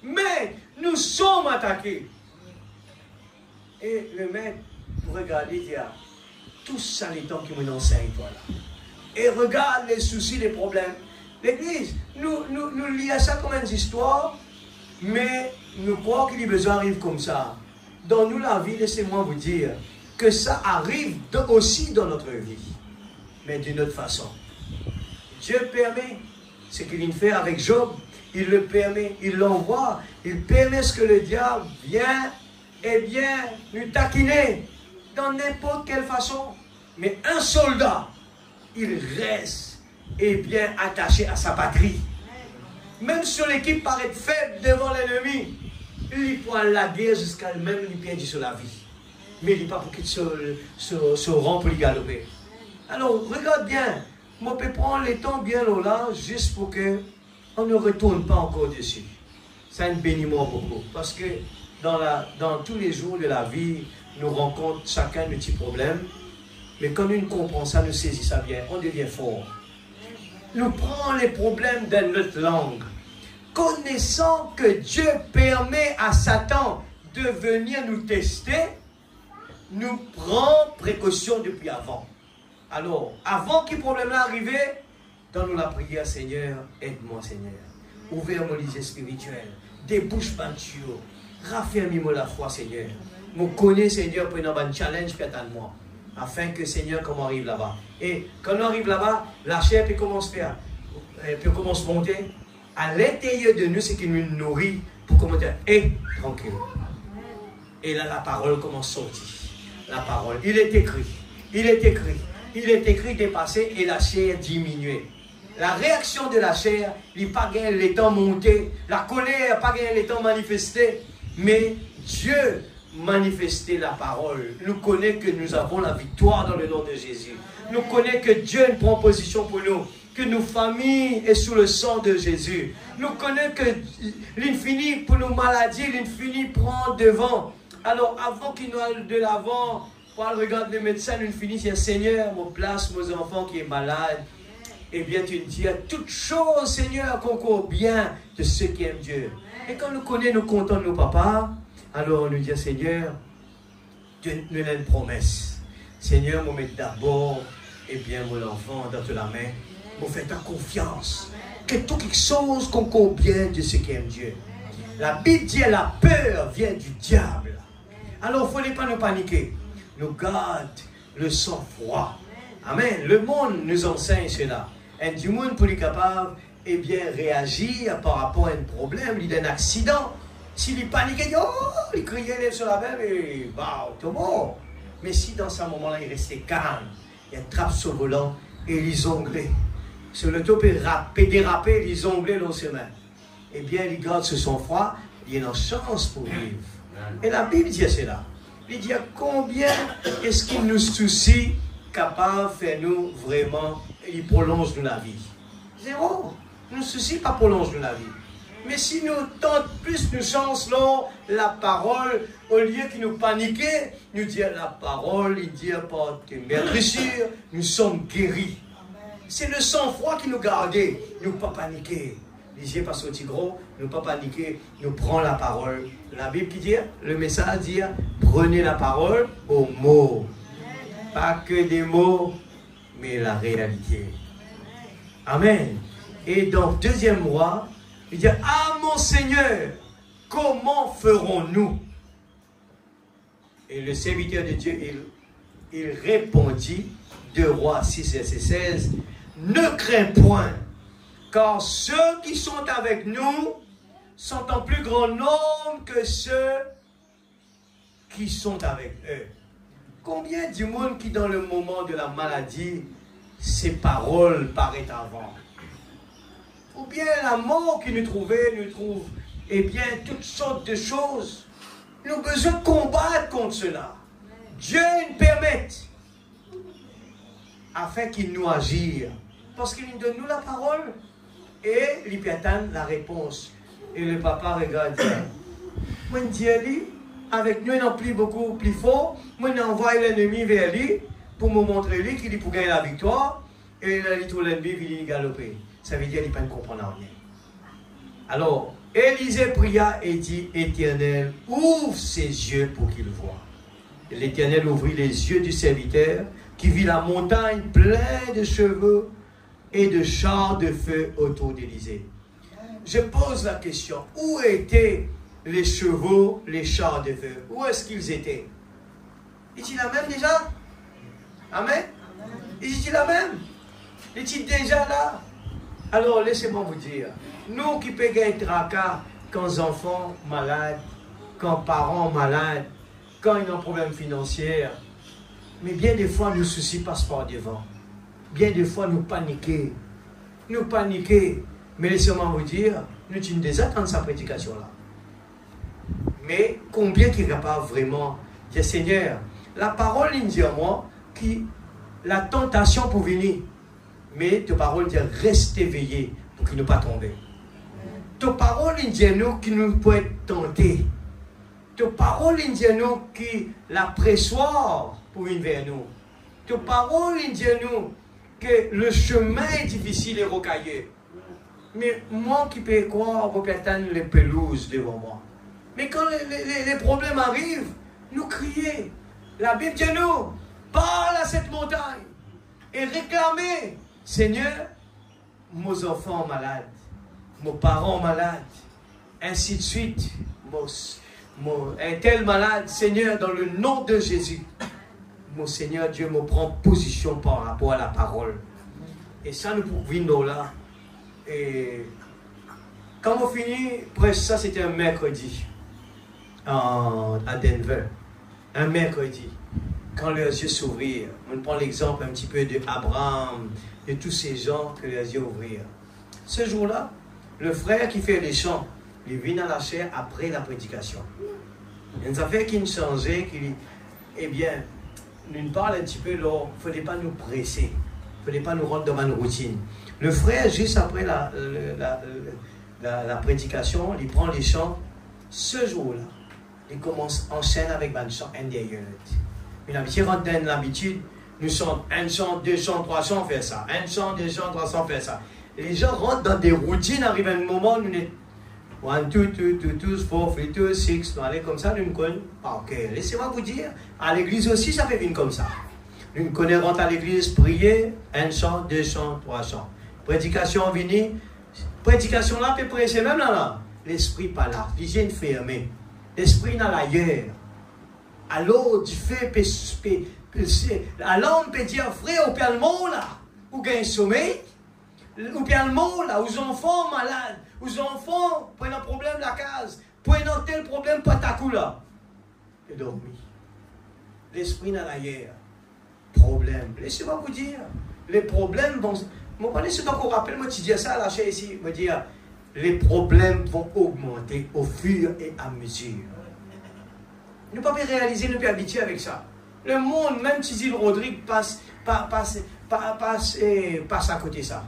Mais nous sommes attaqués. Et le maître, pour regarder, il dit, tout ça, les temps qui m'enseignent, toi là. Et regarde les soucis, les problèmes. L'Église, nous lisons ça comme une histoire, mais nous croyons que les besoins arrivent comme ça. Dans nous, la vie, laissez-moi vous dire que ça arrive aussi dans notre vie, mais d'une autre façon. Dieu permet ce qu'il fait avec Job, il le permet, il l'envoie, il permet ce que le diable vient, eh bien, nous taquiner dans n'importe quelle façon. Mais un soldat, il reste, eh bien, attaché à sa patrie. Même si l'équipe paraît faible devant l'ennemi, il prend la guerre jusqu'à même lui perdre sur la vie. Mais il n'est pas pour qu'il se rend pour lui galoper. Alors, regarde bien. Moi, je peux prendre les temps bien là, juste pour qu'on ne retourne pas encore dessus. Ça me bénit moi beaucoup. Parce que dans tous les jours de la vie, nous rencontrons chacun de petits problèmes. Mais quand nous comprenons ça, nous saisissons ça bien, on devient fort. Nous prenons les problèmes de notre langue. Connaissant que Dieu permet à Satan de venir nous tester, nous prenons précaution depuis avant. Alors, avant que le problème arrive, donne-nous la prière, Seigneur, aide-moi, Seigneur. Ouvre-moi les yeux spirituels, débouche ma tuyau, raffermis-moi la foi, Seigneur. Je connais, Seigneur, pour un challenge, moi, afin que, Seigneur, qu'on arrive là-bas. Et quand on arrive là-bas, la chair peut commencer à monter. À l'intérieur de nous, c'est qui nous nourrit pour commencer à tranquille. Et là, la parole commence à sortir. La parole, il est écrit, il est écrit. Il est écrit dépassé et la chair diminuée. La réaction de la chair, il n'a pas gagné le temps monté. La colère n'a pas gagné le temps manifesté. Mais Dieu manifestait la parole. Nous connaissons que nous avons la victoire dans le nom de Jésus. Nous connaissons que Dieu prend position pour nous. Que nos familles est sous le sang de Jésus. Nous connaissons que l'infini pour nos maladies, l'infini prend devant. Alors avant qu'il nous aille de l'avant, regarde le médecin, nous finissons, Seigneur, mon place, mes enfants qui est malade. Eh bien, tu dis à toutes choses, Seigneur, concourt bien de ceux qui aiment Dieu. Et quand nous connaissons, nous comptons nos papas, alors on nous dit, Seigneur, Dieu nous donne une promesse. Seigneur, moi mettre d'abord, eh bien, mon enfant dans la main, moi fais ta confiance. Que tout quelque chose concourt bien de ceux qui aiment Dieu. La Bible dit, la peur vient du diable. Alors, il ne faut pas nous paniquer. Nous garde le sang-froid. Amen. Le monde nous enseigne cela. Et du monde pour être capable, eh bien, réagir par rapport à un problème, il y a un accident. S'il panique, il dit, oh, il criait sur la même et bah, tout bon. Mais si dans ce moment-là, il restait calme, il attrape son volant et il onglait. Sur le top, il déraper, il onglait dans ses mains. Eh bien, il garde ce sang-froid, il y a une chance pour vivre. Et la Bible dit cela. Il dit combien est-ce qu'il nous soucie capable de faire nous vraiment, il prolonge nous la vie. Zéro. Nous ne soucie pas prolonge nous la vie. Mais si nous tentons plus nous chancelons la parole, au lieu de nous paniquer, nous dire la parole, il dit par tes meurtrissures, nous sommes guéris. C'est le sang-froid qui nous garde, nous ne pas paniquer. Les yeux pas sortis gros, nous ne pas paniquer, nous prenons la parole. La Bible qui dit, le message dit, prenez la parole aux mots. Pas que des mots, mais la réalité. Amen. Et dans deuxième roi, il dit, ah mon Seigneur, comment ferons-nous? Et le serviteur de Dieu, il répondit, 2 Rois 6, verset 16, ne crains point, car ceux qui sont avec nous sont en plus grand nombre que ceux qui sont avec eux. Combien du monde qui dans le moment de la maladie, ses paroles paraissent avant? Ou bien la mort qui nous trouve, eh bien, toutes sortes de choses. Nous avons besoin de combattre contre cela. Dieu nous permet, afin qu'il nous agisse. Parce qu'il nous donne nous la parole et il peut attendre la réponse. Et le papa regarde. Moi, Dieu dit, avec nous, il n'en plus beaucoup plus fort. Moi, il envoie l'ennemi vers lui pour me montrer lui qu'il pour gagner la victoire. Et là, il trouve l'ennemi, il galoper. ça veut dire qu'il ne peut pas comprendre rien. Alors, Élisée pria et dit, Éternel, ouvre ses yeux pour qu'il voie. Et l'Éternel ouvrit les yeux du serviteur, qui vit la montagne pleine de cheveux et de chars de feu autour d'Élisée. Je pose la question, où étaient les chevaux, les chars de feu? Où est-ce qu'ils étaient? Est-il la même déjà? Amen? Est-il la même? Est-il déjà là? Alors, laissez-moi vous dire, nous qui payons un tracas quand enfants malades, quand parents malades, quand ils ont un problème financier, mais bien des fois, nos soucis passent par devant. Bien des fois, nous paniquons. Nous paniquons. Mais laissez-moi vous dire, nous sommes déjà dans sa prédication-là. Mais combien qui est capable vraiment de dire, Seigneur, la parole dit à moi que la tentation pour venir, mais ta parole dit restez éveillés pour qu'il ne pas tomber. Ta parole dit à nous qu'il nous peut être tenté. Ta parole dit à nous que la pressoir pour venir vers nous. Ta parole dit à nous que le chemin est difficile et rocailleux. Mais moi qui peux croire, je peux atteindre les pelouses devant moi. Mais quand les problèmes arrivent, nous crions. La Bible dit nous, parle à cette montagne et réclamez, Seigneur, mes enfants malades, mes parents malades, ainsi de suite, un tel malade, Seigneur, dans le nom de Jésus. Mon Seigneur Dieu me prend position par rapport à la parole. Et ça nous pouvons là. Et quand on finit, presque ça c'était un mercredi à Denver. Un mercredi. Quand leurs yeux s'ouvrirent, on prend l'exemple un petit peu d'Abraham, de tous ces gens que leurs yeux ouvrirent. Ce jour-là, le frère qui fait les chants, il vient à la chair après la prédication. Il nous a fait qu'il changeait, qu'il, eh bien, nous parle un petit peu, il ne fallait pas nous presser, il ne fallait pas nous rendre dans une routine. Le frère, juste après la prédication, il prend les chants. Ce jour-là, il commence enchaîne avec un chant intérieur. Une habitude, rentre l'habitude, nous chantons un chant, deux chants, trois chants, faire ça. Un chant, deux chants, trois chants, faire ça. Les gens rentrent dans des routines, arrive un moment où nous est 1, 2, 2, 2, 2, 4, 3, 2, 6, nous allons comme ça, nous connaissons. Ok, laissez-moi vous dire, à l'église aussi, ça fait venir comme ça. Nous connaissons, rentre à l'église, prier, un chant, deux chants, trois chants. Prédication venue, prédication là, peut prêcher même là. L'esprit pas là, l'hygiène fermée. L'esprit dans l'ailleurs. Alors, du fait, la langue peut dire, frère, ou bien le mot là, ou gagne sommeil, ou bien le mot là, aux enfants malades, aux enfants prennent un problème de la case, prennent un tel problème, pas ta coup là. Et dormi. L'esprit dans l'ailleurs. Problème. Laissez-moi vous dire, les problèmes vont. Moi, c'est encore rappel, moi, tu dis ça à la chaise ici, me dire, les problèmes vont augmenter au fur et à mesure. Nous ne pouvons pas réaliser, nous ne pouvons pas habituer avec ça. Le monde, même Tizil Rodrigue, passe à côté de ça.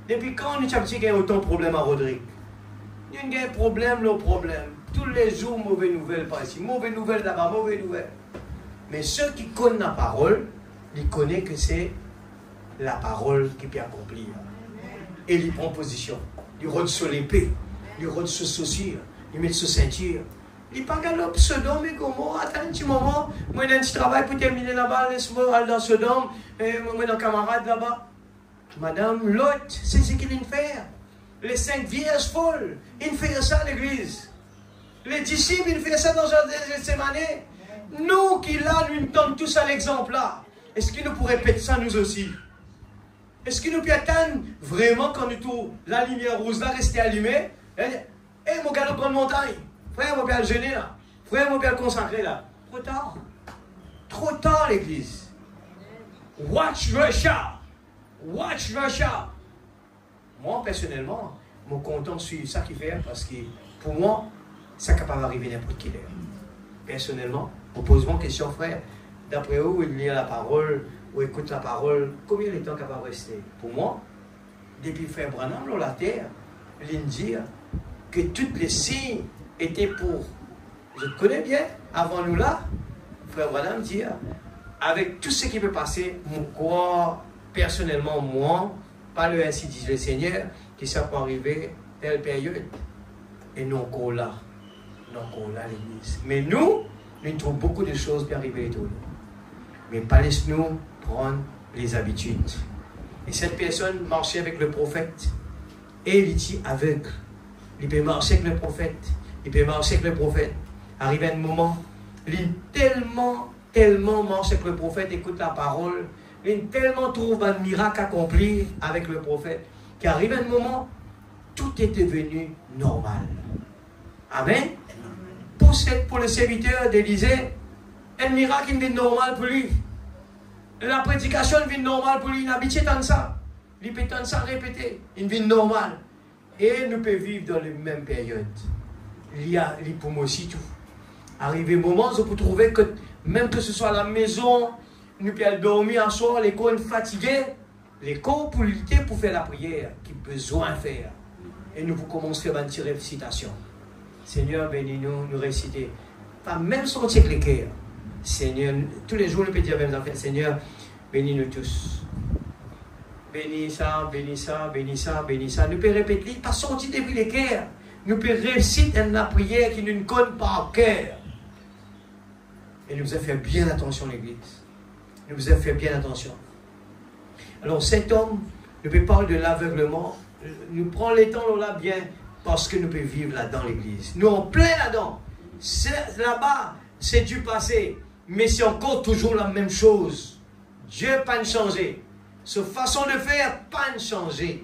Depuis quand nous avons dit qu'il y a autant de problèmes à Rodrigue? Il y a un problème, le problème. Tous les jours, mauvaises nouvelles par ici, mauvaises nouvelles là-bas, mauvaises nouvelles. Mais ceux qui connaissent la parole, ils connaissent que c'est la parole qui peut accomplir. Et il prend position. Il rentre sur l'épée. Il rentre sur chaussure. Il met sur ceinture. Il pas galope Sodome et Gomorrhe. Attends un petit moment. Moi, j'ai un petit travail pour terminer là-bas. Laisse-moi aller dans Sodome. Et moi, j'ai un camarade là-bas. Madame Lot, c'est ce qu'il vient faire. Les 5 vierges folles, ils font ça à l'église. Les disciples, ils font ça dans ces années. Nous qui là, nous donnons tous à l'exemple là. Est-ce qu'il nous pourrait répéter ça nous aussi? Est-ce qu'il nous peut attendre vraiment quand nous trouvons la lumière rouge là, rester allumée? Eh, mon gars, de grande montagne. Frère, mon père le gêner là. Frère, mon père le consacrer là. Trop tard. Trop tard, l'église. Watch Russia. Watch Russia. Moi, personnellement, je suis content de suivre ça qu'il fait parce que pour moi, ça n'est capable d'arriver n'importe quelle heure. Personnellement, on pose une question, frère. D'après vous, il lit la parole, ou écoute la parole, combien de temps capable de rester? Pour moi, depuis frère Branham, dans la terre, il dit que tous les signes étaient pour. Je connais bien, avant nous là, frère Branham dit, avec tout ce qui peut passer, mon corps, personnellement, moi, pas le ainsi dit le Seigneur, qui ça peut arriver, telle période, et nous encore là. Nous encore là, l'église. Mais nous trouvons beaucoup de choses qui arrivent et tout. Mais pas laisse-nous prendre les habitudes. Et cette personne marchait avec le prophète, et il était aveugle. Il peut marcher avec le prophète. Il peut marcher avec le prophète. Arrive un moment, il tellement marche avec le prophète, écoute la parole, il tellement trouve un miracle accompli avec le prophète, qu'arrive un moment, tout est devenu normal. Amen. Pour le serviteur d'Élisée, un miracle devient normal pour lui. La prédication devient normale pour lui. Il habite dans ça. Il peut tant ça répéter. Il devient normal. Et nous pouvons vivre dans les mêmes périodes. Il y a les poumons aussi tout. Arrivé un moment où vous trouvez que même que ce soit à la maison, nous pouvons dormir un soir, les corps fatigués, les corps pour lutter pour faire la prière qu'il a besoin de faire. Et nous commençons à faire une petite récitation. Seigneur, bénis-nous, nous réciter. Pas même sortir avec les cœurs. Seigneur, tous les jours, nous pouvons dire même affaires. Seigneur, bénis-nous tous. Bénis ça, bénis ça, bénis ça, bénis ça. Nous pouvons répéter, pas sortir depuis les cœurs. Nous pouvons réciter la prière qui nous connaît par cœur. Et nous avons fait bien attention à l'église. Nous avons fait bien attention. Alors cet homme, nous pouvons parler de l'aveuglement. Nous prenons les temps là bien parce que nous pouvons vivre là-dedans l'église. Nous en plein là-dedans. Là-bas, c'est du passé. Mais c'est encore toujours la même chose. Dieu n'a pas changé. Sa façon de faire, pas changé.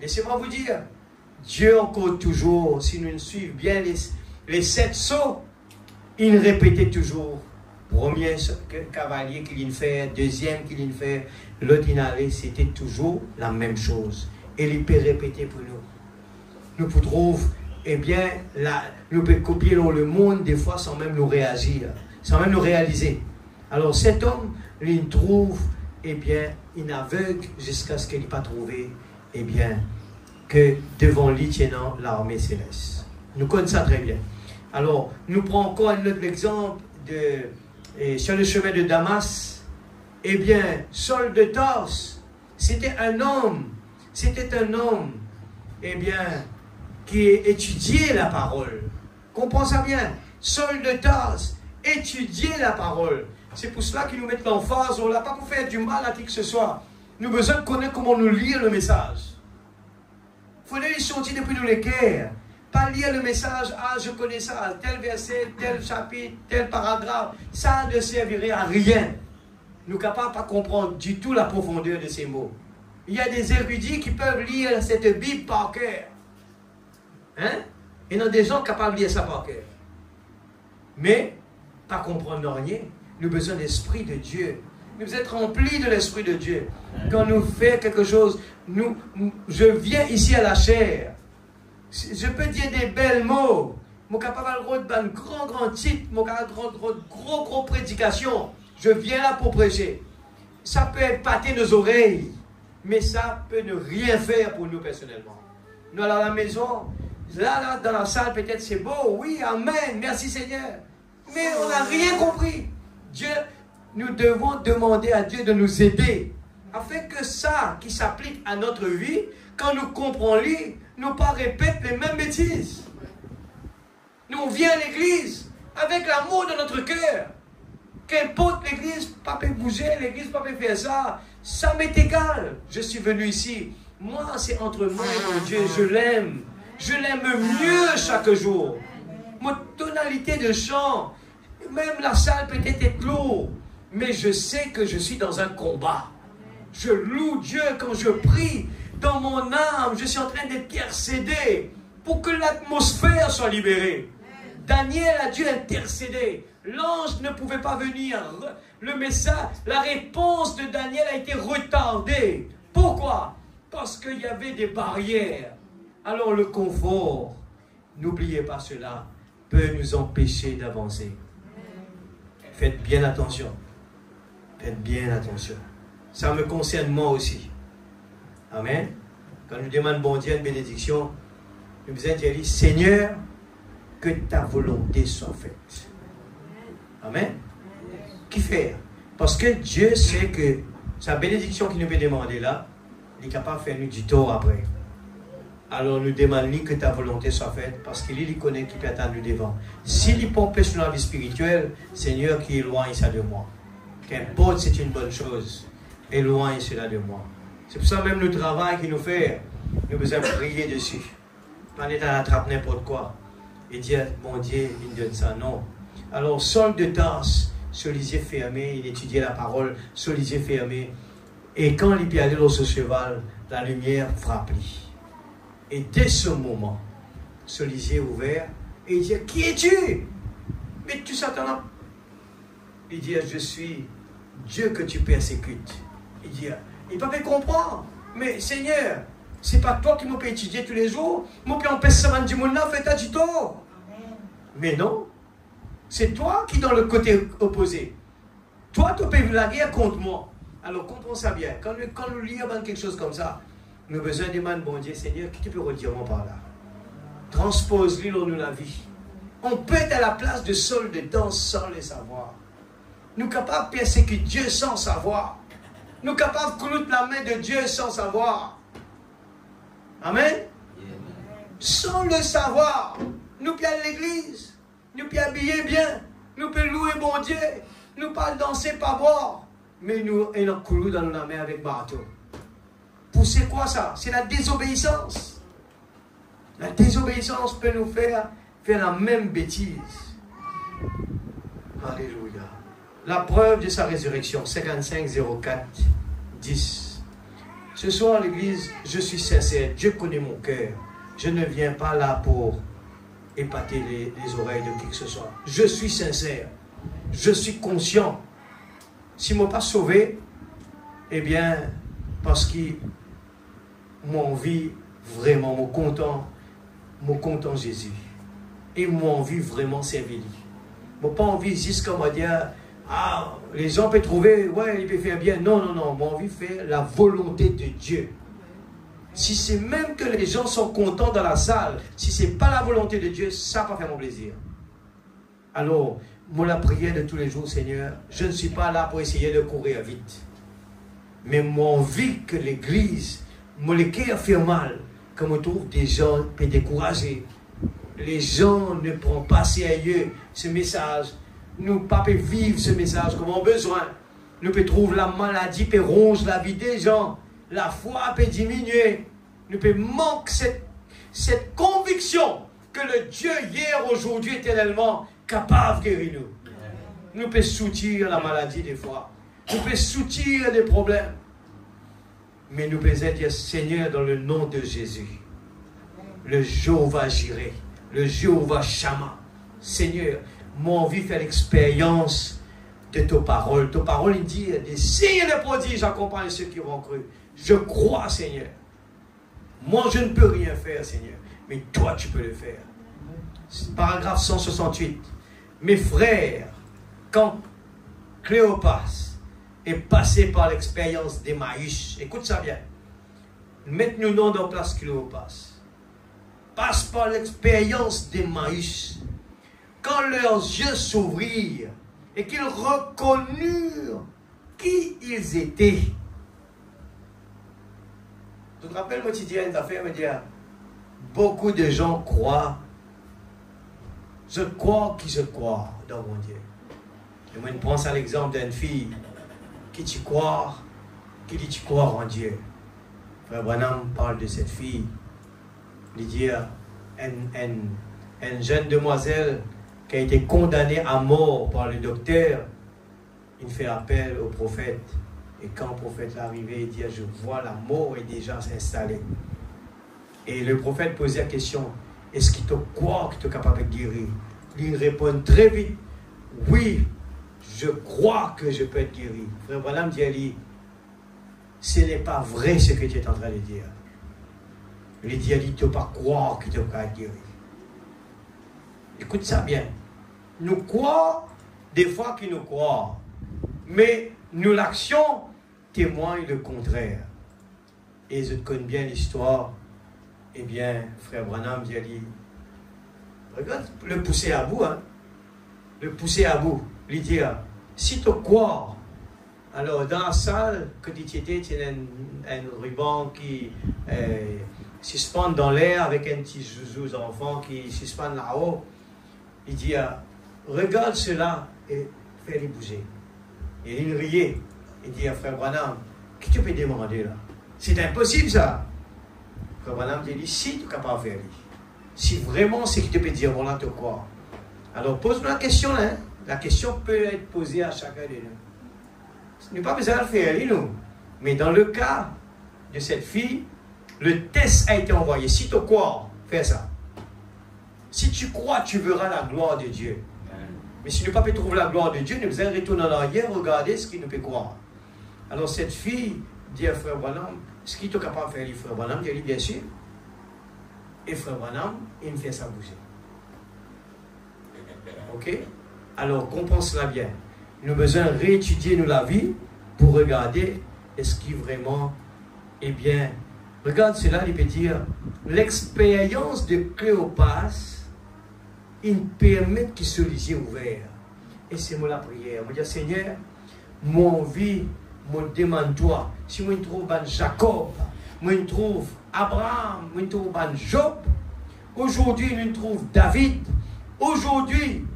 Laissez-moi vous dire, Dieu encore toujours, si nous suivons bien les 7 sauts, il répétait toujours. Premier cavalier qu'il fait, deuxième qu'il fait, l'autre il allait, c'était toujours la même chose. Et il peut répéter pour nous. Nous pouvons, eh bien, nous pouvons copier dans le monde des fois sans même nous réagir, sans même nous réaliser. Alors cet homme, il trouve, eh bien, il aveugle jusqu'à ce qu'il n'ait pas trouvé, eh bien, que devant lui tiennant l'armée céleste. Nous connaissons ça très bien. Alors, nous prenons encore un autre exemple sur le chemin de Damas. Eh bien, Saul de Tarse, c'était un homme, eh bien, qui étudiait la parole. Comprends ça bien. Saul de Tarse étudiait la parole. C'est pour cela qu'ils nous mettent l'emphase. On ne l'a pas pour faire du mal à qui que ce soit. Nous avons besoin de connaître comment nous lire le message. Il faut les sortir depuis nous les cœurs. Pas lire le message, ah je connais ça, tel verset, tel chapitre, tel paragraphe. Ça ne servirait à rien. Nous ne sommes capables de pas comprendre du tout la profondeur de ces mots. Il y a des érudits qui peuvent lire cette Bible par cœur. Hein? Il y a des gens capables de lire ça par cœur. Mais, pas comprendre rien. Nous avons besoin de l'Esprit de Dieu. Nous êtes remplis de l'Esprit de Dieu. Quand nous faisons quelque chose, je viens ici à la chair. Je peux dire des belles mots. Je suis capable de un grand titre, je suis gros prédication. Je viens là pour prêcher. Ça peut épater nos oreilles, mais ça peut ne rien faire pour nous personnellement. Nous allons à la maison, là, dans la salle, peut-être c'est beau, oui, amen, merci Seigneur. Mais on n'a rien compris. Dieu, nous devons demander à Dieu de nous aider, afin que ça qui s'applique à notre vie, quand nous comprenons, nous pas répéter les mêmes bêtises. Nous on vient à l'église avec l'amour de notre cœur. Qu'importe l'église, pas peut bouger, l'église pas peut faire ça. Ça m'est égal. Je suis venu ici. Moi, c'est entre moi et mon Dieu. Je l'aime. Je l'aime mieux chaque jour. Mon tonalité de chant, même la salle peut-être est lourde, mais je sais que je suis dans un combat. Je loue Dieu quand je prie. Dans mon âme, je suis en train d'intercéder pour que l'atmosphère soit libérée. Daniel a dû intercéder. L'ange ne pouvait pas venir. Le message, la réponse de Daniel a été retardée. Pourquoi? Parce qu'il y avait des barrières. Alors le confort, n'oubliez pas cela, peut nous empêcher d'avancer. Faites bien attention. Faites bien attention. Ça me concerne moi aussi. Amen. Quand nous demandons bon Dieu une bénédiction, nous vous disons, Seigneur, que ta volonté soit faite. Amen. Qui fait? Parce que Dieu sait que sa bénédiction qu'il nous peut demander là, il est capable de faire nous du tort après. Alors nous demandons que ta volonté soit faite, parce qu'il connaît qui peut attendre devant. S'il y pompe sur la vie spirituelle, Seigneur, qui éloigne ça de moi. Qu'importe, c'est une bonne chose. Éloigne cela de moi. C'est pour ça même le travail qu'il nous fait, nous besoin prier dessus. Pas aller à attraper n'importe quoi. Et dire, mon Dieu, il me donne ça. Non. Alors, sol de tasse, sur les yeux fermés, il étudiait la parole, sur les yeux fermés. Et quand il est allé dans ce cheval, la lumière frappe-lui. Et dès ce moment, sur les yeux ouverts, et il dit, qui es-tu? Mais tu Satan. Il dit, je suis Dieu que tu persécutes. Il dit, il ne peut pas comprendre. Mais Seigneur, c'est pas toi qui m'as étudier tous les jours. Moi qui empêche ça du monde là, fait du tort. Mais non. C'est toi qui es dans le côté opposé. Toi, tu peux la guerre contre moi. Alors, comprends ça bien. Quand nous lisons quelque chose comme ça, nous avons besoin de demander, bon Dieu, Seigneur, qui tu peux redire moi par là? Transpose-lui dans nous la vie. On peut être à la place de Saul de danse sans le savoir. Nous sommes capables de persécuter Dieu sans savoir. Nous sommes capables de clouer la main de Dieu sans savoir. Amen. Sans le savoir, nous pouvons aller à l'église, nous pouvons habiller bien, nous pouvons louer bon Dieu, nous pouvons danser, pas boire, mais nous avons cloué dans la main avec marteau. Pour c'est quoi ça? C'est la désobéissance. La désobéissance peut nous faire la même bêtise. Alléluia. La preuve de sa résurrection, 55 04 10. Ce soir, l'église, je suis sincère. Dieu connaît mon cœur. Je ne viens pas là pour épater les oreilles de qui que ce soit. Je suis sincère. Je suis conscient. S'ils ne m'ont pas sauvé, eh bien, parce qu'ils m'ont envie vraiment, m'ont content Jésus. Et m'ont envie vraiment servir lui. M'ont pas envie juste comme on dire, ah, les gens peuvent trouver, ouais, ils peuvent faire bien. Non, non, non, m'ont envie de faire la volonté de Dieu. Si c'est même que les gens sont contents dans la salle, si ce n'est pas la volonté de Dieu, ça va pas faire mon plaisir. Alors, moi, la prière de tous les jours, Seigneur, je ne suis pas là pour essayer de courir vite. Mais moi, envie que l'église, moi, le cœur fait mal, quand on trouve des gens qui sont découragés. Les gens ne prennent pas sérieux ce message. Nous ne pouvons pas vivre ce message comme on a besoin. Nous pouvons trouver la maladie qui ronge la vie des gens. La foi peut diminuer. Nous pouvons manquer cette conviction que le Dieu hier, aujourd'hui, éternellement, capable de guérir nous. Nous pouvons soutenir la maladie des fois. Nous pouvons soutenir des problèmes. Mais nous pouvons dire, Seigneur, dans le nom de Jésus, le Jéhovah Jireh, le Jéhovah Shammah, Seigneur, moi envie de faire l'expérience de tes paroles. Tes paroles, il dit, des signes et des prodiges accompagnent ceux qui vont cru. Je crois, Seigneur. Moi, je ne peux rien faire, Seigneur. Mais toi, tu peux le faire. Paragraphe 168. Mes frères, quand Cléopas est passé par l'expérience d'Emmaüs, écoute ça bien. Mettez-nous dans place Cléopas. Passe par l'expérience d'Emmaüs. Quand leurs yeux s'ouvrirent et qu'ils reconnurent qui ils étaient. Tu te rappelles, moi, tu dis une affaire, me dire, beaucoup de gens croient, je crois qui je crois dans mon Dieu. Et moi, je prends ça l'exemple d'une fille qui tu crois, qui dit tu crois en Dieu. Frère Branham parle de cette fille. Il dit, une jeune demoiselle qui a été condamnée à mort par le docteur, il fait appel au prophète. Et quand le prophète est arrivé, il dit, je vois la mort est déjà s'installer. Et le prophète posait la question, est-ce qu'il te croit que tu es capable de guérir? Il répond très vite, oui, je crois que je peux être guéri. Frère Branham dit à lui, ce n'est pas vrai ce que tu es en train de dire. Il dit, tu ne peux pas croire que tu es capable de guérir. Écoute ça bien. Nous croyons des fois qu'ils nous croient. Mais nous, l'action témoigne le contraire. Et je connais bien l'histoire. Eh bien, frère Branham dit, regarde, le pousser à bout. Hein? Le pousser à bout. Lui dire, si tu crois, alors dans la salle, que tu étais, tu as un ruban qui suspendent dans l'air avec un petit zouzou enfant qui suspend là-haut. Il dit, regarde cela et fais-les bouger. Et il riait. Il dit à Frère Branham, qu'est-ce que tu peux demander là? C'est impossible ça. Frère Branham dit, si tu es capable de faire, si vraiment c'est que tu peux dire, voilà, te croire. Alors pose-nous la question, hein. La question peut être posée à chacun de nous. Ce n'est pas besoin de le faire, nous. Mais dans le cas de cette fille, le test a été envoyé. Si tu crois, fais ça. Si tu crois, tu verras la gloire de Dieu. Mais si nous ne pouvons pas trouver la gloire de Dieu, nous allons retourner en arrière, regarder ce qu'il nous peut croire. Alors cette fille dit à Frère Branham, est-ce qu'il est capable de faire les Frère Branham? Il dit bien sûr. Et Frère Branham, il me fait ça bouger. Ok? Alors comprends cela bien. Nous avons besoin de réétudier nous la vie pour regarder est-ce qu'il vraiment est bien. Regarde cela, il peut dire l'expérience de Cléopas, il permet qu'il se les yeux ouverts. Et c'est moi la prière. Je dis Seigneur, mon vie, me demande toi. Si moi je trouve Jacob, moi je trouve Abraham, moi je trouve Job, aujourd'hui nous trouve David, aujourd'hui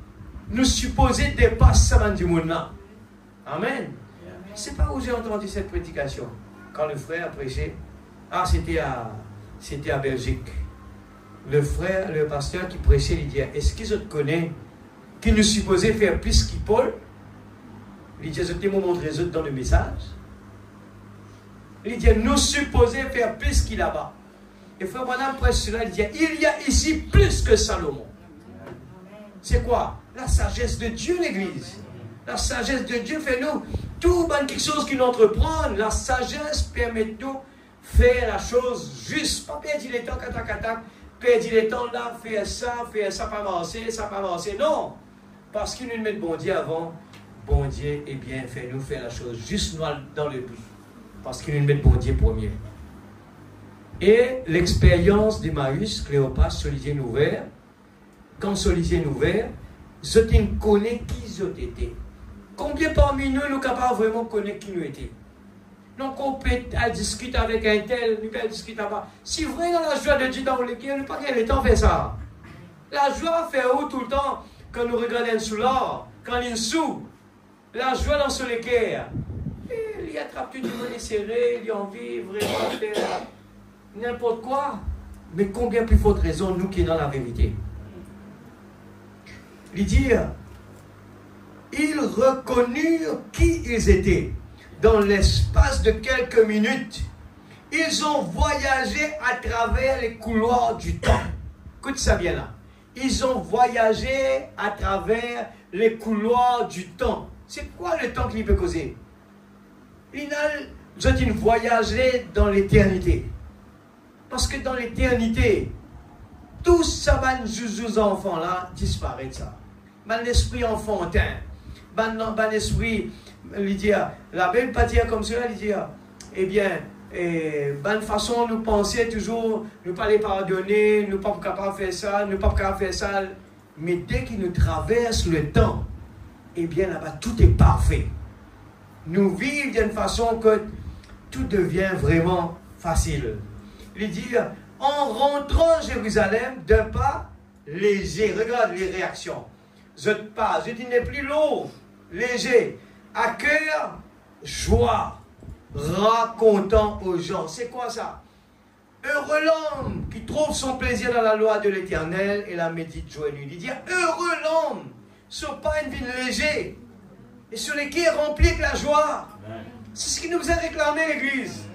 nous supposons dépasser ça du monde là. Amen. C'est pas où j'ai entendu cette prédication. Quand le frère a prêché, c'était à Belgique. Le frère, le pasteur qui prêchait, il dit, est-ce qu'ils te connaissent, qui nous supposait faire plus qu'il Paul? Il dit, je te montre les autres dans le message. Il dit, nous supposons faire plus qu'il là-bas. Et frère Branham prêche cela, il dit, il y a ici plus que Salomon. C'est quoi? La sagesse de Dieu, l'Église. La sagesse de Dieu fait nous tout quelque chose qu'il entreprend. La sagesse permet nous faire la chose juste. Pas perdre le temps, perdre le temps là, faire ça, pas avancer. Non. Parce qu'il nous met bon Dieu avant. Bon Dieu, eh bien, fait nous faire la chose juste dans le but. Parce qu'il nous met bon Dieu premier. Et l'expérience d'Emmaüs, Cléopas, Solisien ouvert. Quand Solisien ouvert, je ne connais qui ils ont été. Combien parmi nous sommes capables vraiment de connaître qui nous étions? Donc on peut discuter avec un tel, on peut discuter avec. Si vraiment la joie de Dieu dans l'équipe, on n'a pas quel temps fait ça. La joie fait où tout le temps quand nous regardons sous l'or, quand il sous. La joie dans ce l'équerre. Il attrape tout le monde serré, il a envie vraiment de faire n'importe quoi. Mais combien plus forte raison nous qui sommes dans la vérité? Il dit, ils reconnurent qui ils étaient. Dans l'espace de quelques minutes, ils ont voyagé à travers les couloirs du temps. Écoute ça bien là. Ils ont voyagé à travers les couloirs du temps. C'est quoi le temps qu'il peut causer? Ils ont voyagé dans l'éternité. Parce que dans l'éternité, tous ces enfants là disparaissent ça. L'esprit enfantin, l'esprit, la Bible pas dire comme cela, il dit, eh bien, bonne façon nous penser toujours, nous pas les pardonner, nous pas capables de faire ça, nous pas capables de faire ça, mais dès qu'il nous traverse le temps, eh bien là-bas tout est parfait. Nous vivons d'une façon que tout devient vraiment facile. Il dit, en rentrant à Jérusalem, d'un pas léger, regarde les réactions. Je dis n'est plus lourd, léger, à cœur, joie, racontant aux gens. C'est quoi ça? Heureux l'homme qui trouve son plaisir dans la loi de l'Éternel et la médite jour et nuit. Il dit, heureux l'homme, sur pas une vie légère, et sur lesquels est rempli de la joie. C'est ce qui nous a réclamé l'Église.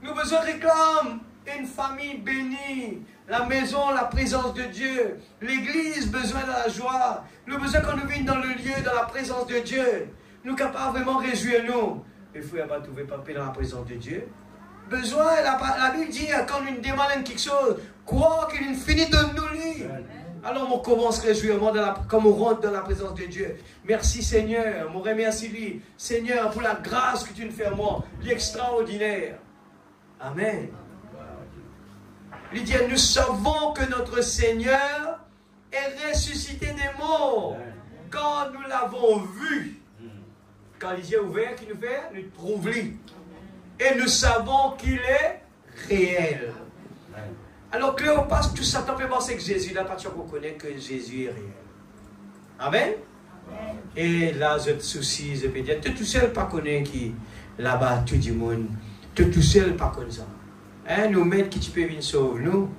Nous besoin réclame une famille bénie, la maison, la présence de Dieu, l'Église, besoin de la joie. Nous besoin quand nous vivons dans le lieu, dans la présence de Dieu. Nous capables vraiment réjouir nous. Il faut pas trouver papier dans la présence de Dieu. Besoin, la Bible dit, quand nous demandons quelque chose, croire qu'il est fini de nous lire. Alors on commence à réjouir comme on rentre dans la présence de Dieu. Merci Seigneur, on remercie lui. Seigneur, pour la grâce que tu nous fais moi, l'extraordinaire. Amen. Il dit, nous savons que notre Seigneur est ressuscité des morts. Quand nous l'avons vu, quand les yeux ouverts, qu'il nous fait, nous trouvons lui. Et nous savons qu'il est réel. Alors Cléopas, tout ça, peut penser que Jésus, là, parce qu'on connaît que Jésus est réel. Amen? Amen. Et là, je te soucie, je peux dire, tu tout seul pas connaître qui, là-bas, tout le monde, tu tout seul pas connaître ça. Hein, nous mettre qui tu peux venir sauver nous,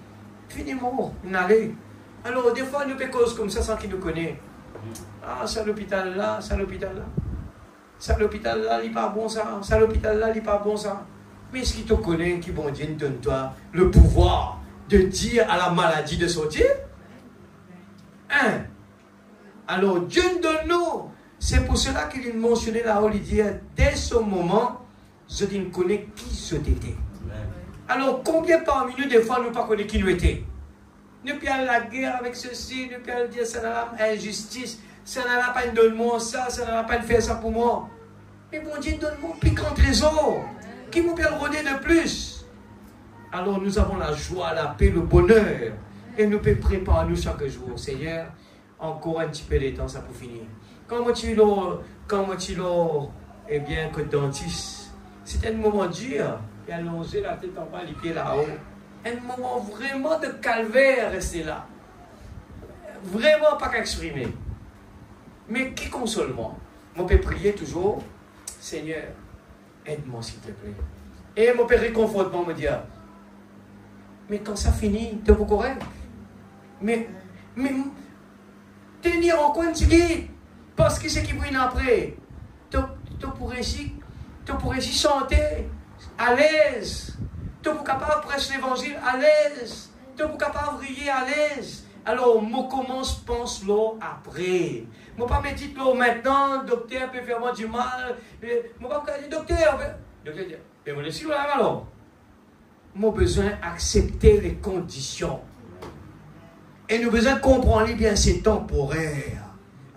finiment, on allait. Alors, des fois, nous faisons cause comme ça sans qu'il nous connaisse. Ah, c'est l'hôpital là, c'est l'hôpital là. C'est l'hôpital là, il n'est pas bon ça. C'est l'hôpital là, il n'est pas bon ça. Mais est-ce qu'il te connaît, qui bon Dieu donne toi le pouvoir de dire à la maladie de sortir? Hein? Alors, Dieu nous donne nous. C'est pour cela qu'il est mentionné là-haut, il dit, dès ce moment, je ne connais qui je étais. Alors, combien parmi nous, des fois, nous ne pas connaissons qui nous étions? Nous payons la guerre avec ceci, nous payons dire ça n'a pas injustice, ça n'a pas donne-moi ça, ça n'a pas fait ça pour moi. Mais bon Dieu, donne-moi un piquant trésor, qui nous peut redonner de plus. Alors nous avons la joie, la paix, le bonheur, et nous pouvons préparer nous chaque jour. Seigneur, encore un petit peu de temps, ça pour finir. Quand tu l'as, eh bien, que dentiste, c'était un moment dur, et allonger la tête en bas, les pieds là-haut. Un moment vraiment de calvaire rester là. Vraiment pas qu'à exprimer. Mais qui console moi? Mon père priait toujours, Seigneur, aide-moi s'il te plaît. Et mon père réconfortement me dit, mais quand ça finit, tu es correct. Mais tenir en coin de ce parce que c'est qui vient après. Tu pourrais ici chanter à l'aise. Tu es capable de prêcher l'évangile à l'aise. Tu es capable de prier à l'aise. Alors, moi commence, pense l'eau après. Moi pas me dit l'eau maintenant, docteur peut faire moi du mal. Moi pas me dire docteur dit, mais moi laissez là alors. Moi besoin d'accepter les conditions. Et nous besoin de comprendre bien c'est temporaire.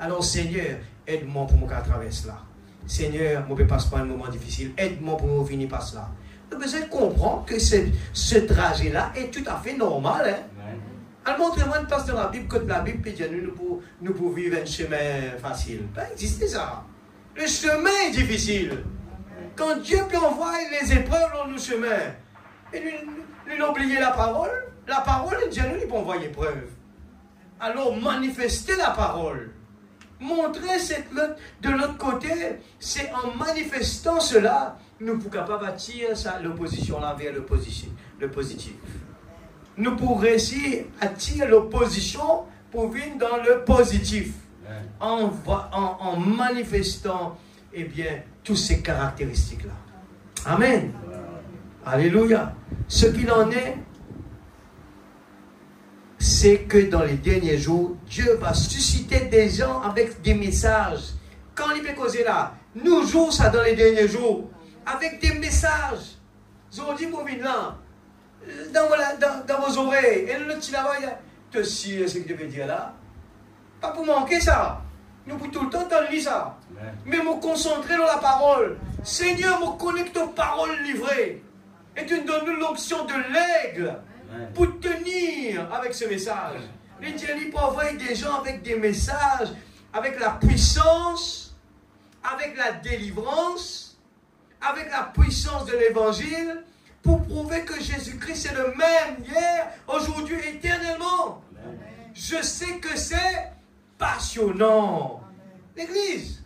Alors Seigneur, aide-moi pour moi traverser là. Seigneur, moi ne passe pas un moment difficile. Aide-moi pour moi finir par cela. Nous avons besoin de comprendre que ce trajet-là est tout à fait normal. Hein? Alors, montrez-moi une place dans la Bible, que la Bible peut dire nous pouvons vivre un chemin facile. Ben, existe ça. Le chemin est difficile. Quand Dieu peut envoyer les épreuves dans nos chemins, et nous oublions la parole, Dieu nous peut envoyer l'épreuve. Alors, manifester la parole. Montrer de l'autre côté, c'est en manifestant cela, nous pouvons capables d'attirer l'opposition là vers le positif. Nous pouvons réussir à attirer l'opposition pour venir dans le positif. En manifestant, eh bien, toutes ces caractéristiques-là. Amen. Alléluia. Ce qu'il en est, c'est que dans les derniers jours, Dieu va susciter des gens avec des messages. Quand il peut causer là, nous jouons ça dans les derniers jours, avec des messages. Ils ont dit pour venir là, dans vos oreilles. Et le petit là-bas, il ce que je veux dire là. Pas pour manquer ça. Nous pour tout le temps entendre ça. Mais me concentrer dans la parole. Seigneur, me connecte aux paroles livrées. Et tu nous donnes l'onction de l'aigle. Pour tenir avec ce message. Les dieux pour envoyer des gens avec des messages, avec la puissance, avec la délivrance, avec la puissance de l'évangile, pour prouver que Jésus-Christ est le même hier, aujourd'hui, éternellement. Amen. Je sais que c'est passionnant. L'Église,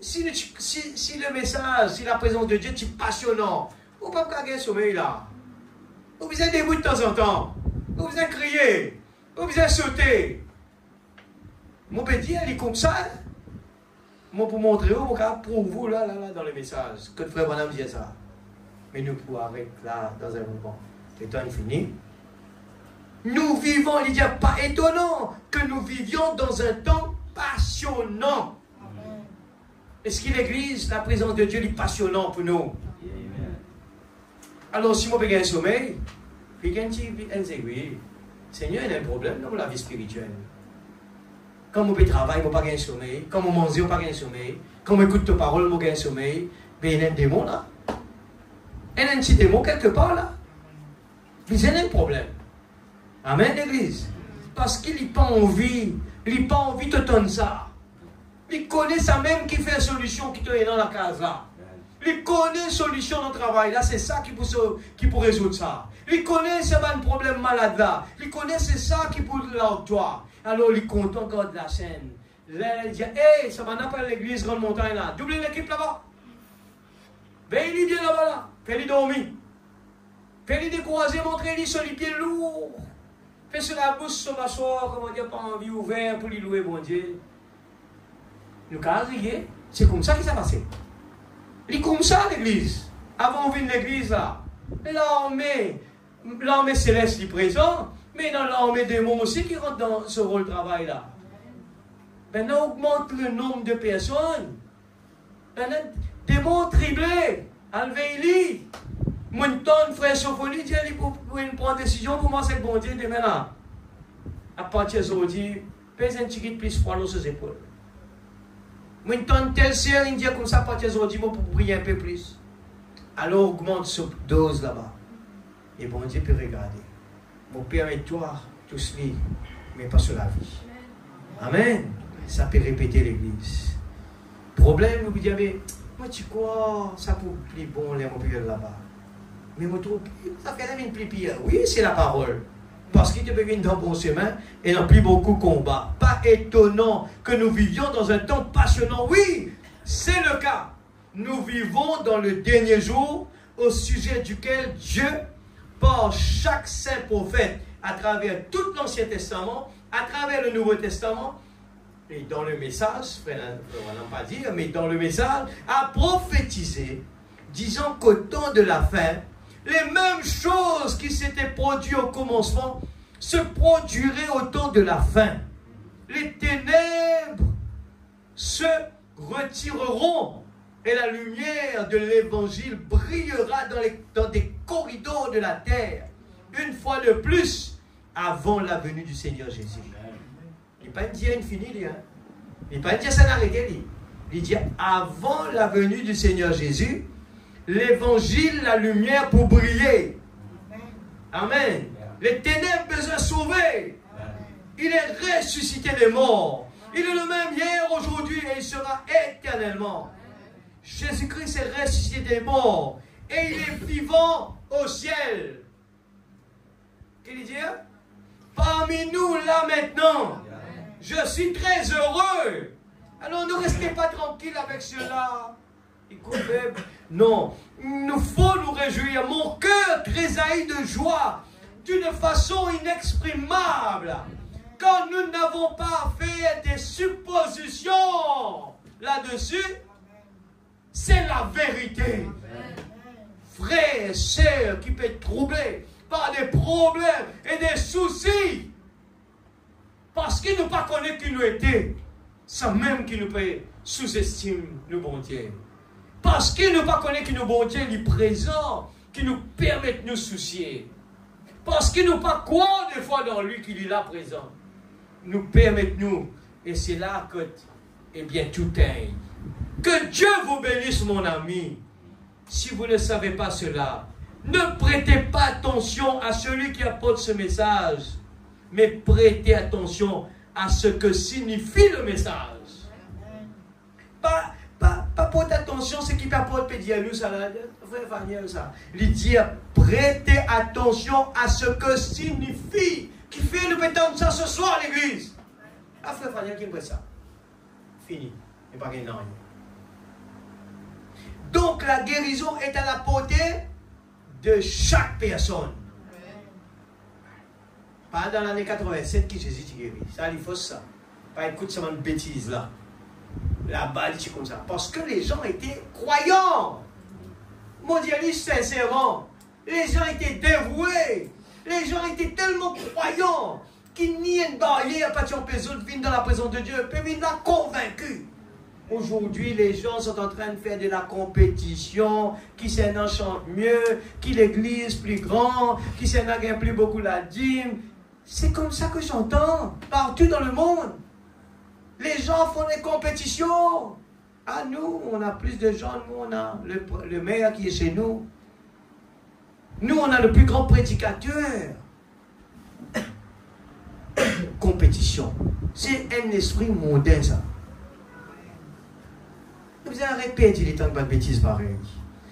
si le message, si la présence de Dieu est passionnant, vous ne pouvez pas gagner sommeil là. Vous besoin debout de temps en temps. Vous besoin crier. Vous besoin sauter. Mon petit, elle est comme ça. Moi, pour montrer vous, pour vous, là, dans les messages, que le frère Madame dit ça. Mais nous pouvons arrêter là, dans un moment. Le temps est fini. Nous vivons, il n'y a pas étonnant que nous vivions dans un temps passionnant. Est-ce que l'Église, la présence de Dieu, est passionnante pour nous? Alors, si moi je gagne un sommeil, je gagne un oui. Seigneur, il y a un problème dans la vie spirituelle. Quand je travaille, je ne pas gagner un sommeil. Quand je mange, je ne pas gagner un sommeil. Quand je écoute ta parole, je gagne un sommeil. Mais il y a un démon là. Il y a un petit démon quelque part là. Mais il y a un problème. Amen, l'Église. Parce qu'il n'a pas envie. Il n'a pas envie de te donner ça. Il connaît ça même qui fait la solution qui te est dans la case là. Il connaît solution dans le travail. Là, c'est ça qui peut résoudre ça. Il connaît ce problème malade là. Il connaît c'est ça qui peut l'autoire. Alors, il compte encore de la scène. Là, il dit, hey, ça va n'appelle l'église Grande Montagne là. Doublez l'équipe là-bas. Ben, il est bien là-bas là. Fais-lui dormir. Fais-lui décourager, montrez-lui sur les pieds lourds. Fais sur la bouche, sur la soir, comment dire, pas envie ouvert pour lui louer, bon Dieu. Nous, quand c'est comme ça qui s'est passé. Il est comme ça l'église. Avant de venir l'église là, l'armée céleste est présent, mais dans l'armée démon aussi qui rentre dans ce rôle de travail là. Maintenant, on augmente le nombre de personnes. Maintenant, démon triplé, enlevé-les. Monton, frère Sophonie, dit qu'il faut prendre une décision pour moi, c'est le bon Dieu demain là. À partir d'aujourd'hui, pèse un petit peu plus froid sur ses épaules. Monton, tel sœur, il dit comme ça, à partir d'aujourd'hui, pour prier un peu plus. Alors augmente cette dose là-bas. Et bon Dieu peut regarder. Mon Père et toi, tous les, mais pas sur la vie. Amen. Ça peut répéter l'église. Problème, vous dites, mais moi tu crois, ça peut plus bon les mobiles là-bas. Mais moi trouve, ça fait une plus pire. Oui, c'est la parole. Parce qu'il te peut venir dans bon chemin et n'a plus beaucoup de combats. Pas étonnant que nous vivions dans un temps passionnant. Oui, c'est le cas. Nous vivons dans le dernier jour au sujet duquel Dieu, par chaque saint prophète, à travers tout l'Ancien Testament, à travers le Nouveau Testament, et dans le message, on n'a pas dire, mais dans le message, a prophétisé, disant qu'au temps de la fin, les mêmes choses qui s'étaient produites au commencement se produiraient au temps de la fin. Les ténèbres se retireront et la lumière de l'évangile brillera dans des corridors de la terre, une fois de plus, avant la venue du Seigneur Jésus. Il n'est pas dire infini, hein. Il n'est pas dire ça n'arrête. Il dit avant la venue du Seigneur Jésus, l'évangile, la lumière pour briller. Amen. Les ténèbres besoin sauver. Il est ressuscité des morts. Il est le même hier, aujourd'hui et il sera éternellement. Jésus-Christ est ressuscité des morts et il est vivant au ciel. Qu'est-ce qu'il dit? Parmi nous là maintenant. Je suis très heureux. Alors ne restez pas tranquille avec cela. Non, il faut nous réjouir. Mon cœur tressaillit de joie d'une façon inexprimable. Quand nous n'avons pas fait des suppositions là-dessus, c'est la vérité. Frères et sœurs qui peuvent être troublés par des problèmes et des soucis, parce qu'ils ne pas connaissent qui nous était, sans même qu'ils nous sous-estiment le bon Dieu. Parce qu'ils ne pas connaissent qui nous bon Dieu, il est présent, qui nous permet de nous soucier. Parce qu'ils ne pas croire des fois dans lui qu'il est là présent. Nous permet de nous, et c'est là que, eh bien, tout est. Que Dieu vous bénisse, mon ami. Si vous ne savez pas cela, ne prêtez pas attention à celui qui apporte ce message, mais prêtez attention à ce que signifie le message. Pas porter attention à ce qui apporte pédialus, ça, frère Faniel, ça. Il dit, prêtez attention à ce que signifie, qui fait nous pétendre ça ce soir à l'église. Ah, frère Faniel, qui me ça? Fini. Et pas rien. Donc la guérison est à la portée de chaque personne. Pas dans l'année 87 qui Jésus t'a guéri. Ça, il faut ça. Pas écoute ça, une bêtise là. Là-bas, il dit comme ça. Parce que les gens étaient croyants. Mondialistes, sincèrement. Les gens étaient dévoués. Les gens étaient tellement croyants qu'il n'y a une barrière à partir de venir dans la présence de Dieu. Puis venir là convaincus. Aujourd'hui, les gens sont en train de faire de la compétition, qui s'en chante mieux, qui l'église plus grand, qui s'en gagne plus beaucoup la dîme. C'est comme ça que j'entends partout dans le monde. Les gens font des compétitions. Ah, nous, on a plus de gens, nous, on a le meilleur qui est chez nous. Nous, on a le plus grand prédicateur. Compétition. C'est un esprit mondain, ça. Nous allons répéter les temps de bêtises pareilles.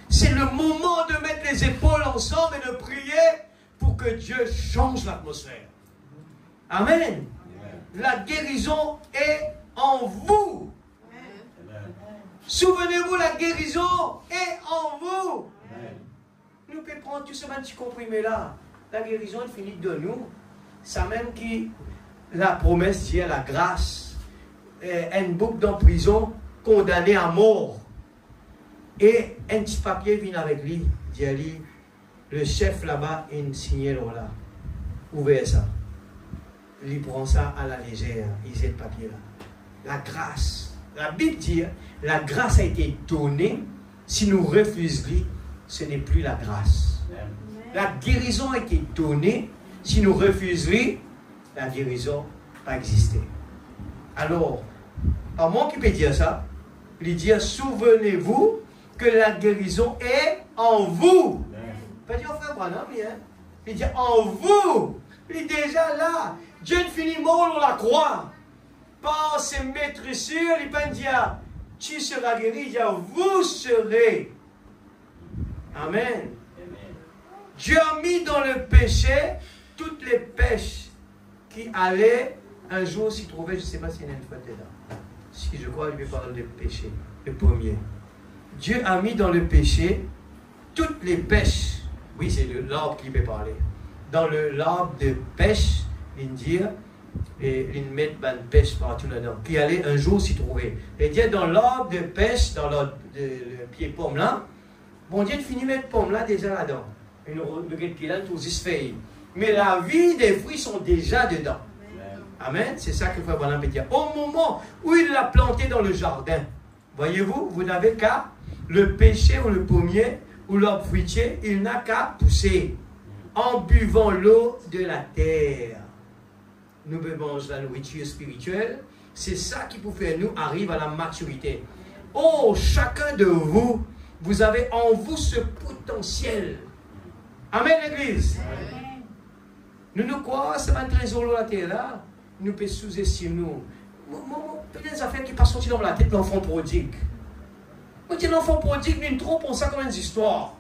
C'est le moment de mettre les épaules ensemble et de prier pour que Dieu change l'atmosphère. Amen. La guérison est en vous. Souvenez-vous, la guérison est en vous. Nous pouvons prendre tout ce petit comprimé là. La guérison est finie de nous. Ça même qui, la promesse dit la grâce. Un bouc dans prison, condamné à mort. Et un petit papier vient avec lui. Dit le chef là-bas, il signe là. Ouvrez ça. Il prend ça à la légère. Il sait le papier là. La grâce. La Bible dit, la grâce a été donnée. Si nous refusons, ce n'est plus la grâce. La guérison a été donnée. Si nous refusons, la guérison n'a pas existé. Alors, à moi qui peut dire ça, il dit, souvenez-vous que la guérison est en vous. Pas dire, frère Branham, il dit, en vous. Il est déjà là. Dieu ne finit mort sur la croix. Par ses maîtrissures, il peut dire, tu seras guéri, il dit, vous serez. Amen. Dieu a mis dans le péché toutes les pêches qui allaient un jour s'y trouver. Je ne sais pas s'il y en a une fois dedans. Si je crois, je vais parler de péché. Le premier. Dieu a mis dans le péché toutes les pêches. Oui, c'est l'arbre qui peut parler. Dans l'arbre de pêche, il dit, et il met une pêche partout là-dedans, qui allait un jour s'y trouver. Et dit, dans l'arbre de pêche, dans le pied pomme là, bon Dieu finit de mettre pomme là déjà là-dedans. Mais la vie des fruits sont déjà dedans. Amen. C'est ça que Frère Branham peut dire. Au moment où il l'a planté dans le jardin, voyez-vous, vous n'avez qu'à le péché ou le pommier ou l'arbre fruitier, il n'a qu'à pousser en buvant l'eau de la terre. Nous buvons la nourriture spirituelle. C'est ça qui pour faire nous arrive à la maturité. Oh, chacun de vous, vous avez en vous ce potentiel. Amen, l'Église. Nous nous croyons, c'est un trésor de la terre là. Nous pouvons sous-estimer. Peut-être des affaires qui passent sortir dans la tête, l'enfant prodigue. On dit l'enfant prodigue, nous trompons ça comme une histoire.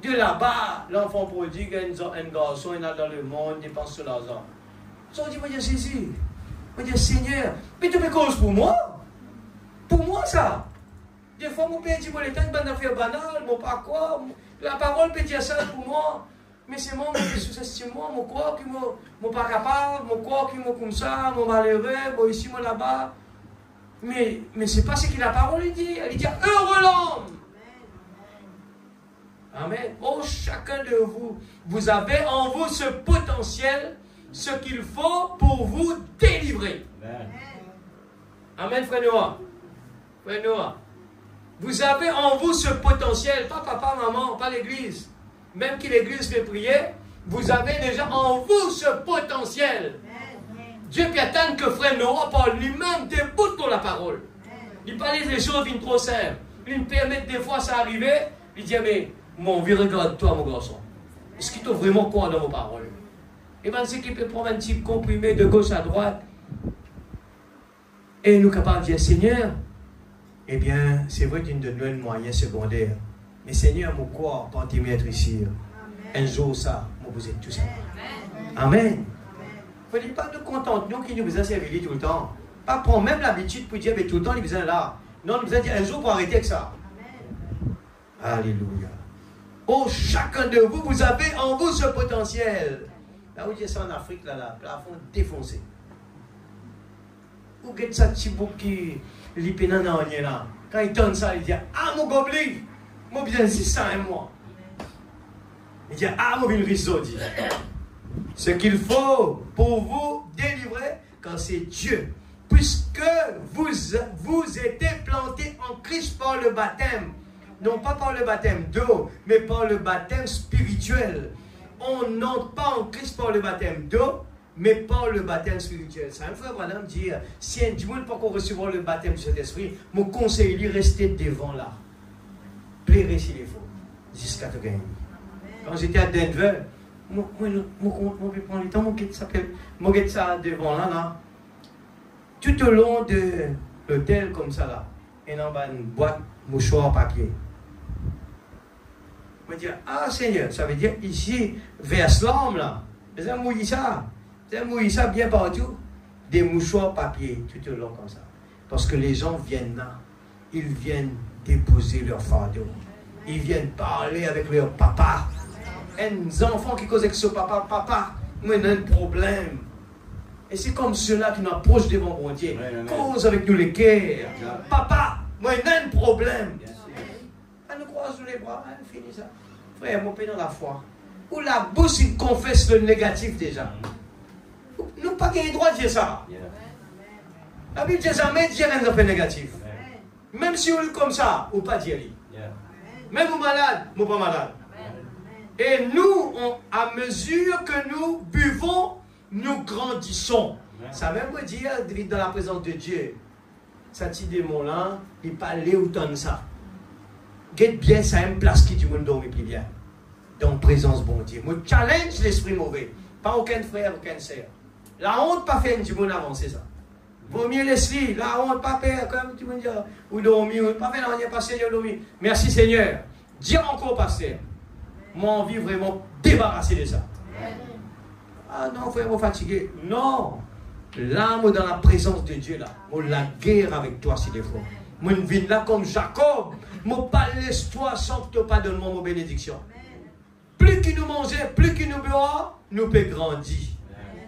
De là-bas, l'enfant prodigue, un garçon, il est dans le monde, il dépense son argent. Ça, on dit, moi, Jésus, on dit, Seigneur, mais tu me causes pour moi? Pour moi, ça. Des fois, mon père dit, moi, les temps, une affaire banale, mon pas quoi. La parole peut dire ça pour moi. Mais c'est moi qui sous-estime moi, mon corps qui m'a pas capable, mon corps qui m'a comme ça, mon malheureux, bon ici, moi là-bas. Mais c'est pas ce que la parole dit. Elle dit, heureux l'homme. Amen. Oh, chacun de vous, vous avez en vous ce potentiel, ce qu'il faut pour vous délivrer. Amen. Amen, frère Noah. Frère Noah. Vous avez en vous ce potentiel, pas papa, maman, pas l'église. Même que l'église fait prier, vous avez déjà en vous ce potentiel. Dieu peut attendre que frère Noah parle lui-même debout pour la parole. Il parle des choses qui sont trop simples. Il me permet des fois ça arriver. Il dit, mais mon vieux, regarde-toi, mon garçon. Est-ce qu'il t'a vraiment quoi dans vos paroles? Et bien, c'est qu'il peut prendre un petit comprimé de gauche à droite. Et nous capables de dire, Seigneur, eh bien, c'est vrai qu'il nous donne un moyen secondaire. Mais Seigneur, mon corps, pas te mettre ici. Un jour, ça, vous êtes tous. Amen. Il ne faut pas nous contenter, nous qui nous faisons servir tout le temps. Pas prendre même l'habitude pour dire, mais tout le temps, il besoin là. Non, nous besoin dire un jour pour arrêter avec ça. Amen. Alléluia. Oh, chacun de vous, vous avez en vous ce potentiel. Là, vous dites ça en Afrique, là, le plafond défoncé. Vous avez ça, petit bouc qui est là. Quand il donne ça, il dit, ah, mon gobelin. Moi, bien 600 et moi. Il dit, ah, moi, bien risseau, dit. Ce qu'il faut pour vous délivrer, quand c'est Dieu. Puisque vous êtes plantés en Christ par le baptême. Non pas par le baptême d'eau, mais par le baptême spirituel. On n'entre pas en Christ par le baptême d'eau, mais par le baptême spirituel. Ça me fait vraiment dire, si un dimanche ne peut pas recevoir le baptême de cet esprit, mon conseil lui rester devant là. Plairer s'il est faux. Jusqu'à te gagner. Quand j'étais à Denver, moi, je prends le temps, moi, ça devant là, là. Tout au long de l'hôtel, comme ça, là. et dans une boîte mouchoir papier. Je me dis, ah Seigneur, ça veut dire ici, vers l'homme là, vous avez mouillé ça bien partout, des mouchoirs papier tout au long comme ça. Parce que les gens viennent là, ils viennent déposer leur fardeau, ils viennent parler avec leur papa. Un enfant qui cause avec ce papa, papa, moi j'ai un problème. Et c'est comme ceux-là qui nous approchent devant mon Dieu, cause avec nous les cœurs. Papa, moi j'ai un problème. On nous croise sous les bras, on finit ça. Frère, mon père dans la foi. Ou la bouche, il confesse le négatif déjà. Nous pas qu'il y ait droit de dire ça. La Bible dit jamais dire un peu négatif. Même si on est comme ça, ou pas dire. Même vous malade, ou pas malade. Et nous, à mesure que nous buvons, nous grandissons. Ça même veut dire, dans la présence de Dieu, ça petit démon-là, il parlait autant de ça. Get bien, ça a une place qui du monde dormir plus bien. Dans la présence bon Dieu. Moi, challenge l'esprit mauvais. Pas aucun frère, aucun sœur. La honte pas faire du monde avancer ça. Vaut mieux laisser la honte pas faire comme tu me dis, ou dormir, ou pas faire l'année passée, ou dormir. Merci Seigneur. Dis encore, pasteur. Moi, envie vraiment débarrasser de ça. Ah non, frère, moi fatigué. Non. Là, moi, dans la présence de Dieu, là, moi, la guerre avec toi, si des fois. Moi, je viens là comme Jacob. Moi, pas laisse-toi sans que tu pas donnes moi ma bénédiction. Plus qu'il nous mangeait, plus qu'il nous boit, nous peut grandir.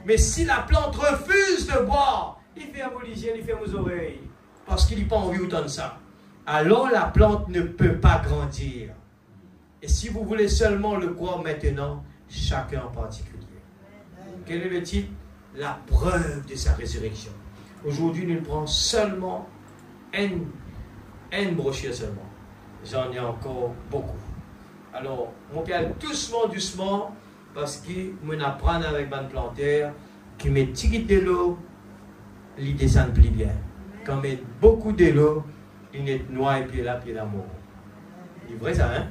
Mais si la plante refuse de boire, il ferme vos lisières, il ferme vos oreilles. Parce qu'il n'a pas envie autant de ça. Alors la plante ne peut pas grandir. Et si vous voulez seulement le croire maintenant, chacun en particulier. Quel est le titre? La preuve de sa résurrection. Aujourd'hui, nous prenons seulement une brochure seulement. J'en ai encore beaucoup. Alors, mon père, doucement, doucement, parce que je apprends avec un planteur qui met petit de l'eau, il descend plus bien. Quand il met beaucoup de l'eau, il est noir et puis là, puis l'amour. C'est vrai ça, hein?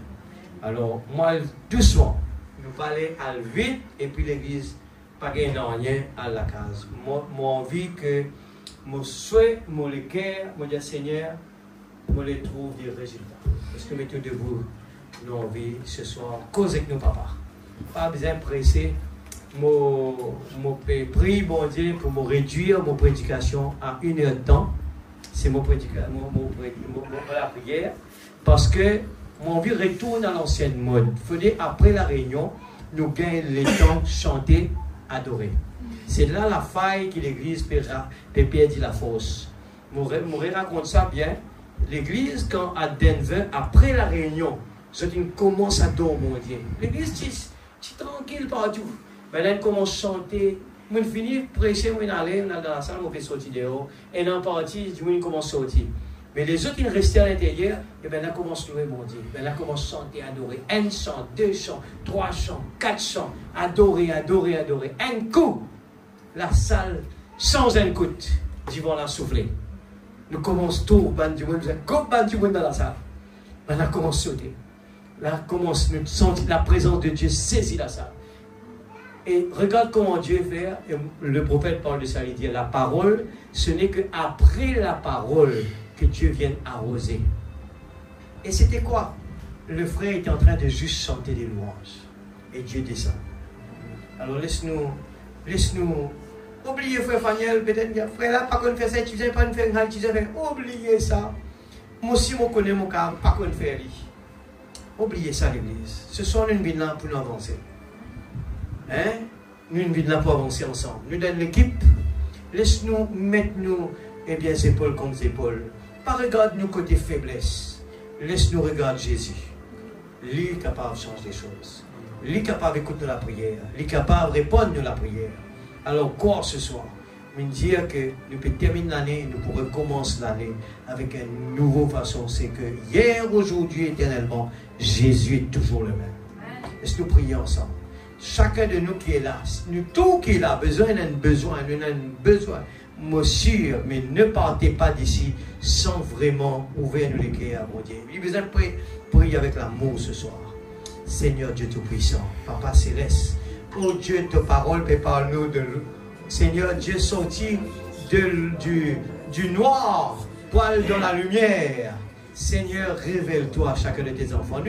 Alors, moi, doucement, nous parlons à vite et puis l'église, pas rien à la case. Moi, envie que mon souhait, mon cœur, mon Dieu Seigneur, moi, les trouve des résultats. Parce que mettez debout, nous envie ce soir, cause avec nos papas. Pas besoin de presser. Mon prie, bon Dieu, pour me réduire mon prédication à 1 heure de temps. C'est mon la prière. Parce que mon vie retourne à l'ancienne mode. Il faudrait, après la réunion, nous gagner le temps de chanter, adorer. C'est là la faille que l'église peut perdre la force. Je raconte ça bien. L'église, quand à Denver, après la réunion, commence à dormir, mon Dieu. L'église, c'est tranquille partout. Mais là, elle commence à chanter. Je finis de prêcher, je aller dans la salle, je vais sortir dehors. Et dans la partie, je commence à sortir. Mais les autres, ils restaient à l'intérieur, et bien là, commence à louer, mon Dieu. Ben là, commence à chanter, adorer. 1 chant, 2 chants, 3 chants, 4 chants. Adorer, adorer, adorer. Un coup, la salle, sans un coup, ils vont la souffler. Nous commençons tout, nous dans la salle. Ben là, commence à sauter. Là, commence à sentir la présence de Dieu saisit la salle. Et regarde comment Dieu fait. Et le prophète parle de ça, il dit la parole, ce n'est qu'après la parole que Dieu vient arroser. Et c'était quoi? Le frère était en train de juste chanter des louanges. Et Dieu descend. Alors laisse-nous, oubliez frère Faniel, peut-être, frère là, pas qu'on fait ça, tu sais pas nous faire un tu sais, oubliez ça. Moi aussi, je connais mon cas, pas qu'on fait lui. Oubliez ça l'église. Ce soir, nous venons là pour nous avancer. Hein? Nous venons là pour avancer ensemble. Nous donnons l'équipe, laisse-nous mettre nous, eh bien, épaules contre épaules. Pas regarde nos côtés faiblesse. Laisse-nous regarder Jésus. Lui est capable de changer les choses. Lui est capable d'écouter la prière. Lui est capable de répondre à la prière. Alors, quoi ce soir? Mais dire que nous pouvons terminer l'année, nous pourrons commencer l'année avec une nouvelle façon. C'est que hier, aujourd'hui, éternellement, Jésus est toujours le même. Est-ce que nous prions ensemble? Chacun de nous qui est là, nous tous qui est là, nous avons besoin, monsieur, mais ne partez pas d'ici sans vraiment ouvrir nos cœurs à mon Dieu. Il y a besoin de prier avec l'amour ce soir. Seigneur Dieu Tout-Puissant, Papa Céleste, oh Dieu, ta parole prépare-nous de Seigneur Dieu sorti du noir étoile dans la lumière. Seigneur, révèle-toi à chacun de tes enfants.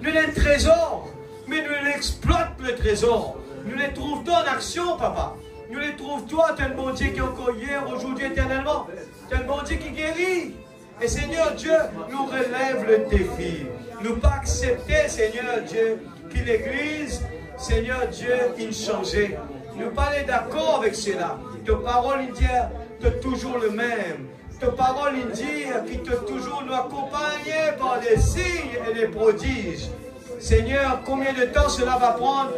Nous les trésors, mais nous exploitons le trésor. Nous les trouvons en action, papa. Nous les trouvons, toi, tu es le bon Dieu qui est encore hier, aujourd'hui, éternellement. Tu es le bon Dieu qui guérit. Et Seigneur Dieu, nous relève le défi. Nous pas accepter, Seigneur Dieu, que l'Église, Seigneur Dieu, inchangée. Nous pas aller d'accord avec cela. Ta parole, il dit, tu es toujours le même. Ta parole, il dit, qui te toujours nous accompagner par des signes et des prodiges. Seigneur, combien de temps cela va prendre?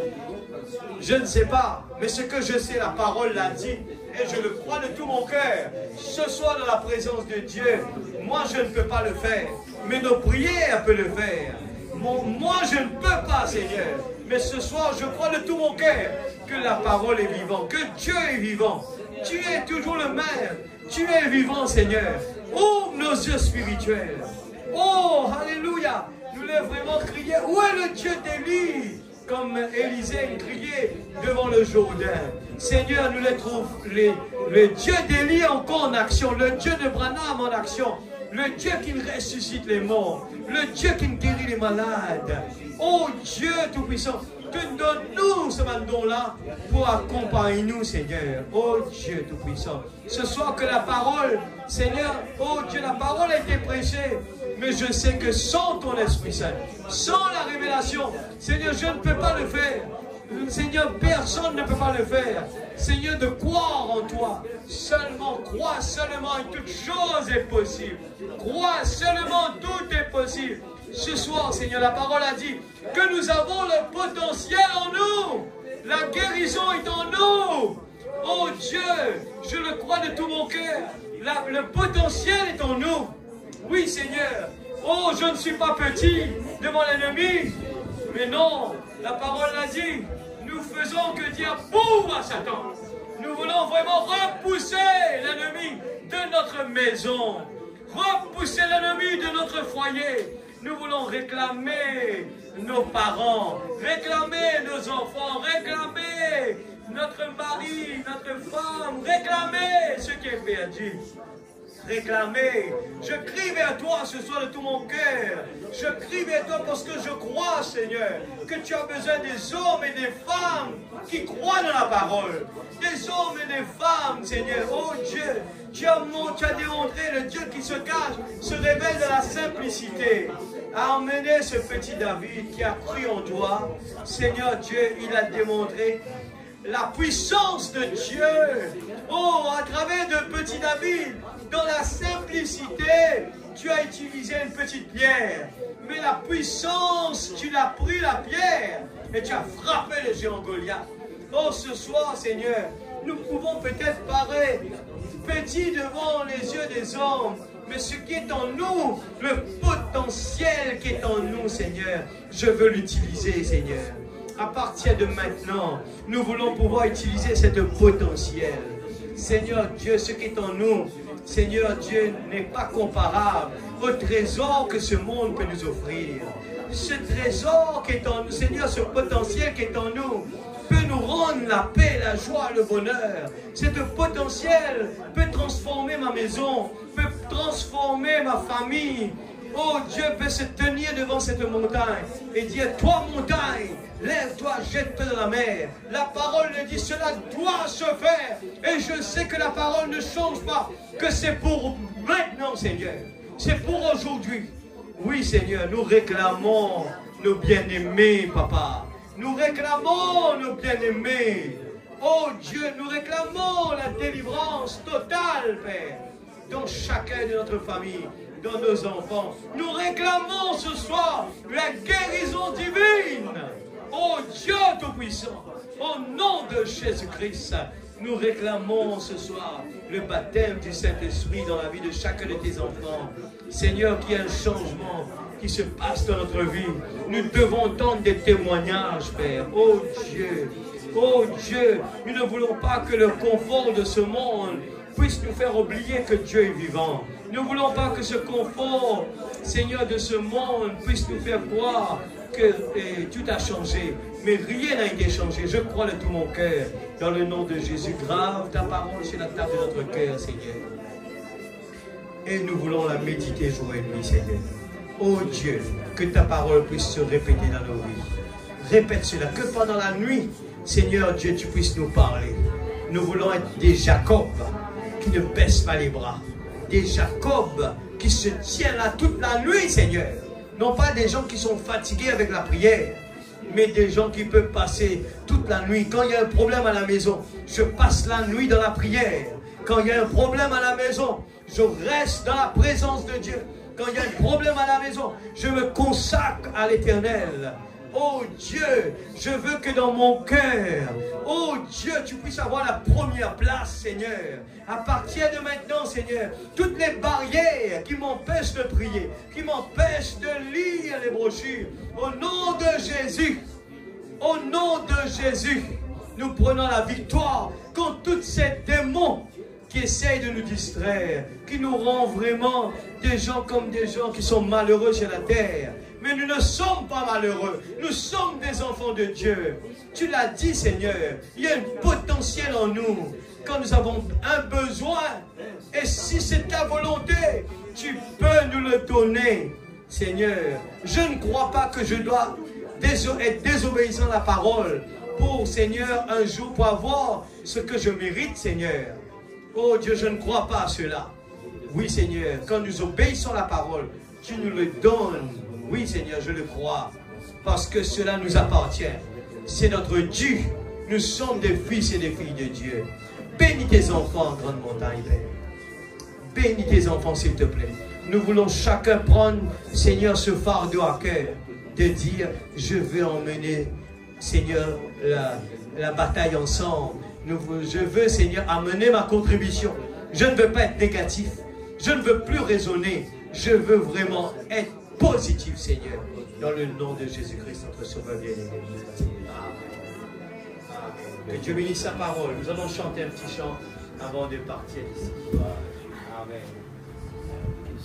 Je ne sais pas, mais ce que je sais, la parole l'a dit, et je le crois de tout mon cœur. Ce soir, dans la présence de Dieu, moi je ne peux pas le faire, mais nos prières peuvent le faire. Moi je ne peux pas, Seigneur, mais ce soir, je crois de tout mon cœur que la parole est vivante, que Dieu est vivant. Tu es toujours le même, tu es vivant, Seigneur. Ouvre nos yeux spirituels. Oh, alléluia. Nous voulons vraiment crier, où est le Dieu d'Élie? Comme Élisée criait devant le Jourdain. Seigneur, nous les trouvons, le Dieu d'Élie encore en action, le Dieu de Branham en action, le Dieu qui ressuscite les morts, le Dieu qui guérit les malades. Oh Dieu Tout-Puissant, donne-nous ce don-là pour accompagner nous, Seigneur. Oh Dieu Tout-Puissant, ce soir que la parole, Seigneur, oh Dieu, la parole a été prêchée. Mais je sais que sans ton Esprit Saint, sans la révélation, Seigneur, je ne peux pas le faire. Seigneur, personne ne peut pas le faire. Seigneur, de croire en toi. Seulement, crois seulement, et toute chose est possible. Crois seulement, tout est possible. Ce soir, Seigneur, la parole a dit que nous avons le potentiel en nous. La guérison est en nous. Oh Dieu, je le crois de tout mon cœur. Le potentiel est en nous. Oui, Seigneur. Oh, je ne suis pas petit devant l'ennemi. Mais non, la parole l'a dit. Nous faisons que dire boum à Satan. Nous voulons vraiment repousser l'ennemi de notre maison. Repousser l'ennemi de notre foyer. Nous voulons réclamer nos parents, réclamer nos enfants, réclamer notre mari, notre femme, réclamer ce qui est perdu. Réclamer. Je crie vers toi ce soir de tout mon cœur. Je crie vers toi parce que je crois, Seigneur, que tu as besoin des hommes et des femmes qui croient dans la parole. Des hommes et des femmes, Seigneur. Oh Dieu, tu as démontré le Dieu qui se cache, se révèle dans la simplicité. A emmené ce petit David qui a cru en toi. Seigneur Dieu, il a démontré la puissance de Dieu. Oh, à travers de petit David, dans la simplicité, tu as utilisé une petite pierre. Mais la puissance, tu l'as pris la pierre et tu as frappé le géant Goliath. Oh, ce soir, Seigneur, nous pouvons peut-être paraître petits devant les yeux des hommes. Mais ce qui est en nous, le potentiel qui est en nous, Seigneur, je veux l'utiliser, Seigneur. À partir de maintenant, nous voulons pouvoir utiliser cette potentiel. Seigneur Dieu, ce qui est en nous, Seigneur Dieu, n'est pas comparable au trésor que ce monde peut nous offrir. Ce trésor qui est en nous, Seigneur, ce potentiel qui est en nous, peut nous rendre la paix, la joie, le bonheur. Ce potentiel peut transformer ma maison, peut transformer ma famille. Oh, Dieu peut se tenir devant cette montagne et dire, toi montagne, lève-toi, jette-toi dans la mer. La parole le dit, cela doit se faire. Et je sais que la parole ne change pas, que c'est pour maintenant, Seigneur. C'est pour aujourd'hui. Oui, Seigneur, nous réclamons nos bien-aimés, Papa. Nous réclamons nos bien-aimés. Oh Dieu, nous réclamons la délivrance totale, Père, dans chacun de notre famille, dans nos enfants. Nous réclamons ce soir la guérison divine. Oh Dieu Tout-Puissant, au nom de Jésus-Christ, nous réclamons ce soir le baptême du Saint-Esprit dans la vie de chacun de tes enfants. Seigneur, qu'il y ait un changement qui se passe dans notre vie. Nous devons entendre des témoignages, Père. Oh Dieu, nous ne voulons pas que le confort de ce monde puisse nous faire oublier que Dieu est vivant. Nous ne voulons pas que ce confort, Seigneur, de ce monde puisse nous faire croire que tout a changé. Mais rien n'a été changé. Je crois de tout mon cœur. Dans le nom de Jésus, grave ta parole sur la table de notre cœur, Seigneur. et nous voulons la méditer jour et nuit, Seigneur. Oh Dieu, que ta parole puisse se répéter dans nos vies. Répète cela, que pendant la nuit, Seigneur Dieu, tu puisses nous parler. Nous voulons être des Jacob qui ne baissent pas les bras. Des Jacob qui se tiennent là toute la nuit, Seigneur. Non pas des gens qui sont fatigués avec la prière, mais des gens qui peuvent passer toute la nuit. Quand il y a un problème à la maison, je passe la nuit dans la prière. Quand il y a un problème à la maison, je reste dans la présence de Dieu. Quand il y a un problème à la maison, je me consacre à l'Éternel. Oh Dieu, je veux que dans mon cœur, oh Dieu, tu puisses avoir la première place, Seigneur. À partir de maintenant, Seigneur, toutes les barrières qui m'empêchent de prier, qui m'empêchent de lire les brochures, au nom de Jésus, au nom de Jésus, nous prenons la victoire contre tous ces démons qui essayent de nous distraire, qui nous rendent vraiment des gens comme des gens qui sont malheureux sur la terre. Mais nous ne sommes pas malheureux. Nous sommes des enfants de Dieu. Tu l'as dit, Seigneur. Il y a un potentiel en nous. Quand nous avons un besoin, et si c'est ta volonté, tu peux nous le donner, Seigneur. Je ne crois pas que je dois être désobéissant à la parole pour, Seigneur, un jour pour avoir ce que je mérite, Seigneur. Oh Dieu, je ne crois pas à cela. Oui, Seigneur, quand nous obéissons à la parole, tu nous le donnes. Oui, Seigneur, je le crois, parce que cela nous appartient. C'est notre dû. Nous sommes des fils et des filles de Dieu. Bénis tes enfants en grande montagne, Père. Bénis tes enfants, s'il te plaît. Nous voulons chacun prendre, Seigneur, ce fardeau à cœur, de dire, je veux emmener, Seigneur, la bataille ensemble. Je veux, Seigneur, amener ma contribution. Je ne veux pas être négatif. Je ne veux plus raisonner. Je veux vraiment être positif, Seigneur, dans le nom de Jésus-Christ, notre Sauveur bien-aimé. Amen. Que Dieu bénisse sa parole. Nous allons chanter un petit chant avant de partir d'ici. Amen.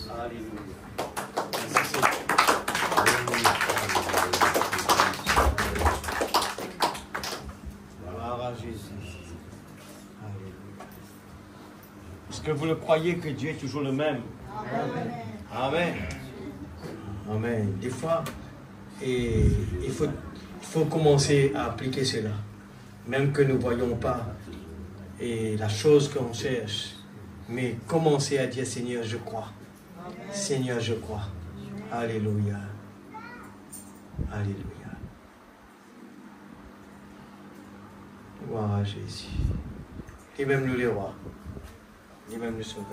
Alléluia. Merci, Seigneur. Gloire à Jésus. Alléluia. Est-ce que vous le croyez que Dieu est toujours le même? Amen. Amen. Amen. Des fois, il faut commencer à appliquer cela. Même que nous ne voyons pas et la chose qu'on cherche. Mais commencer à dire, Seigneur, je crois. Seigneur, je crois. Alléluia. Alléluia. Gloire à Jésus. Et même nous les rois. Et même nous sauveurs.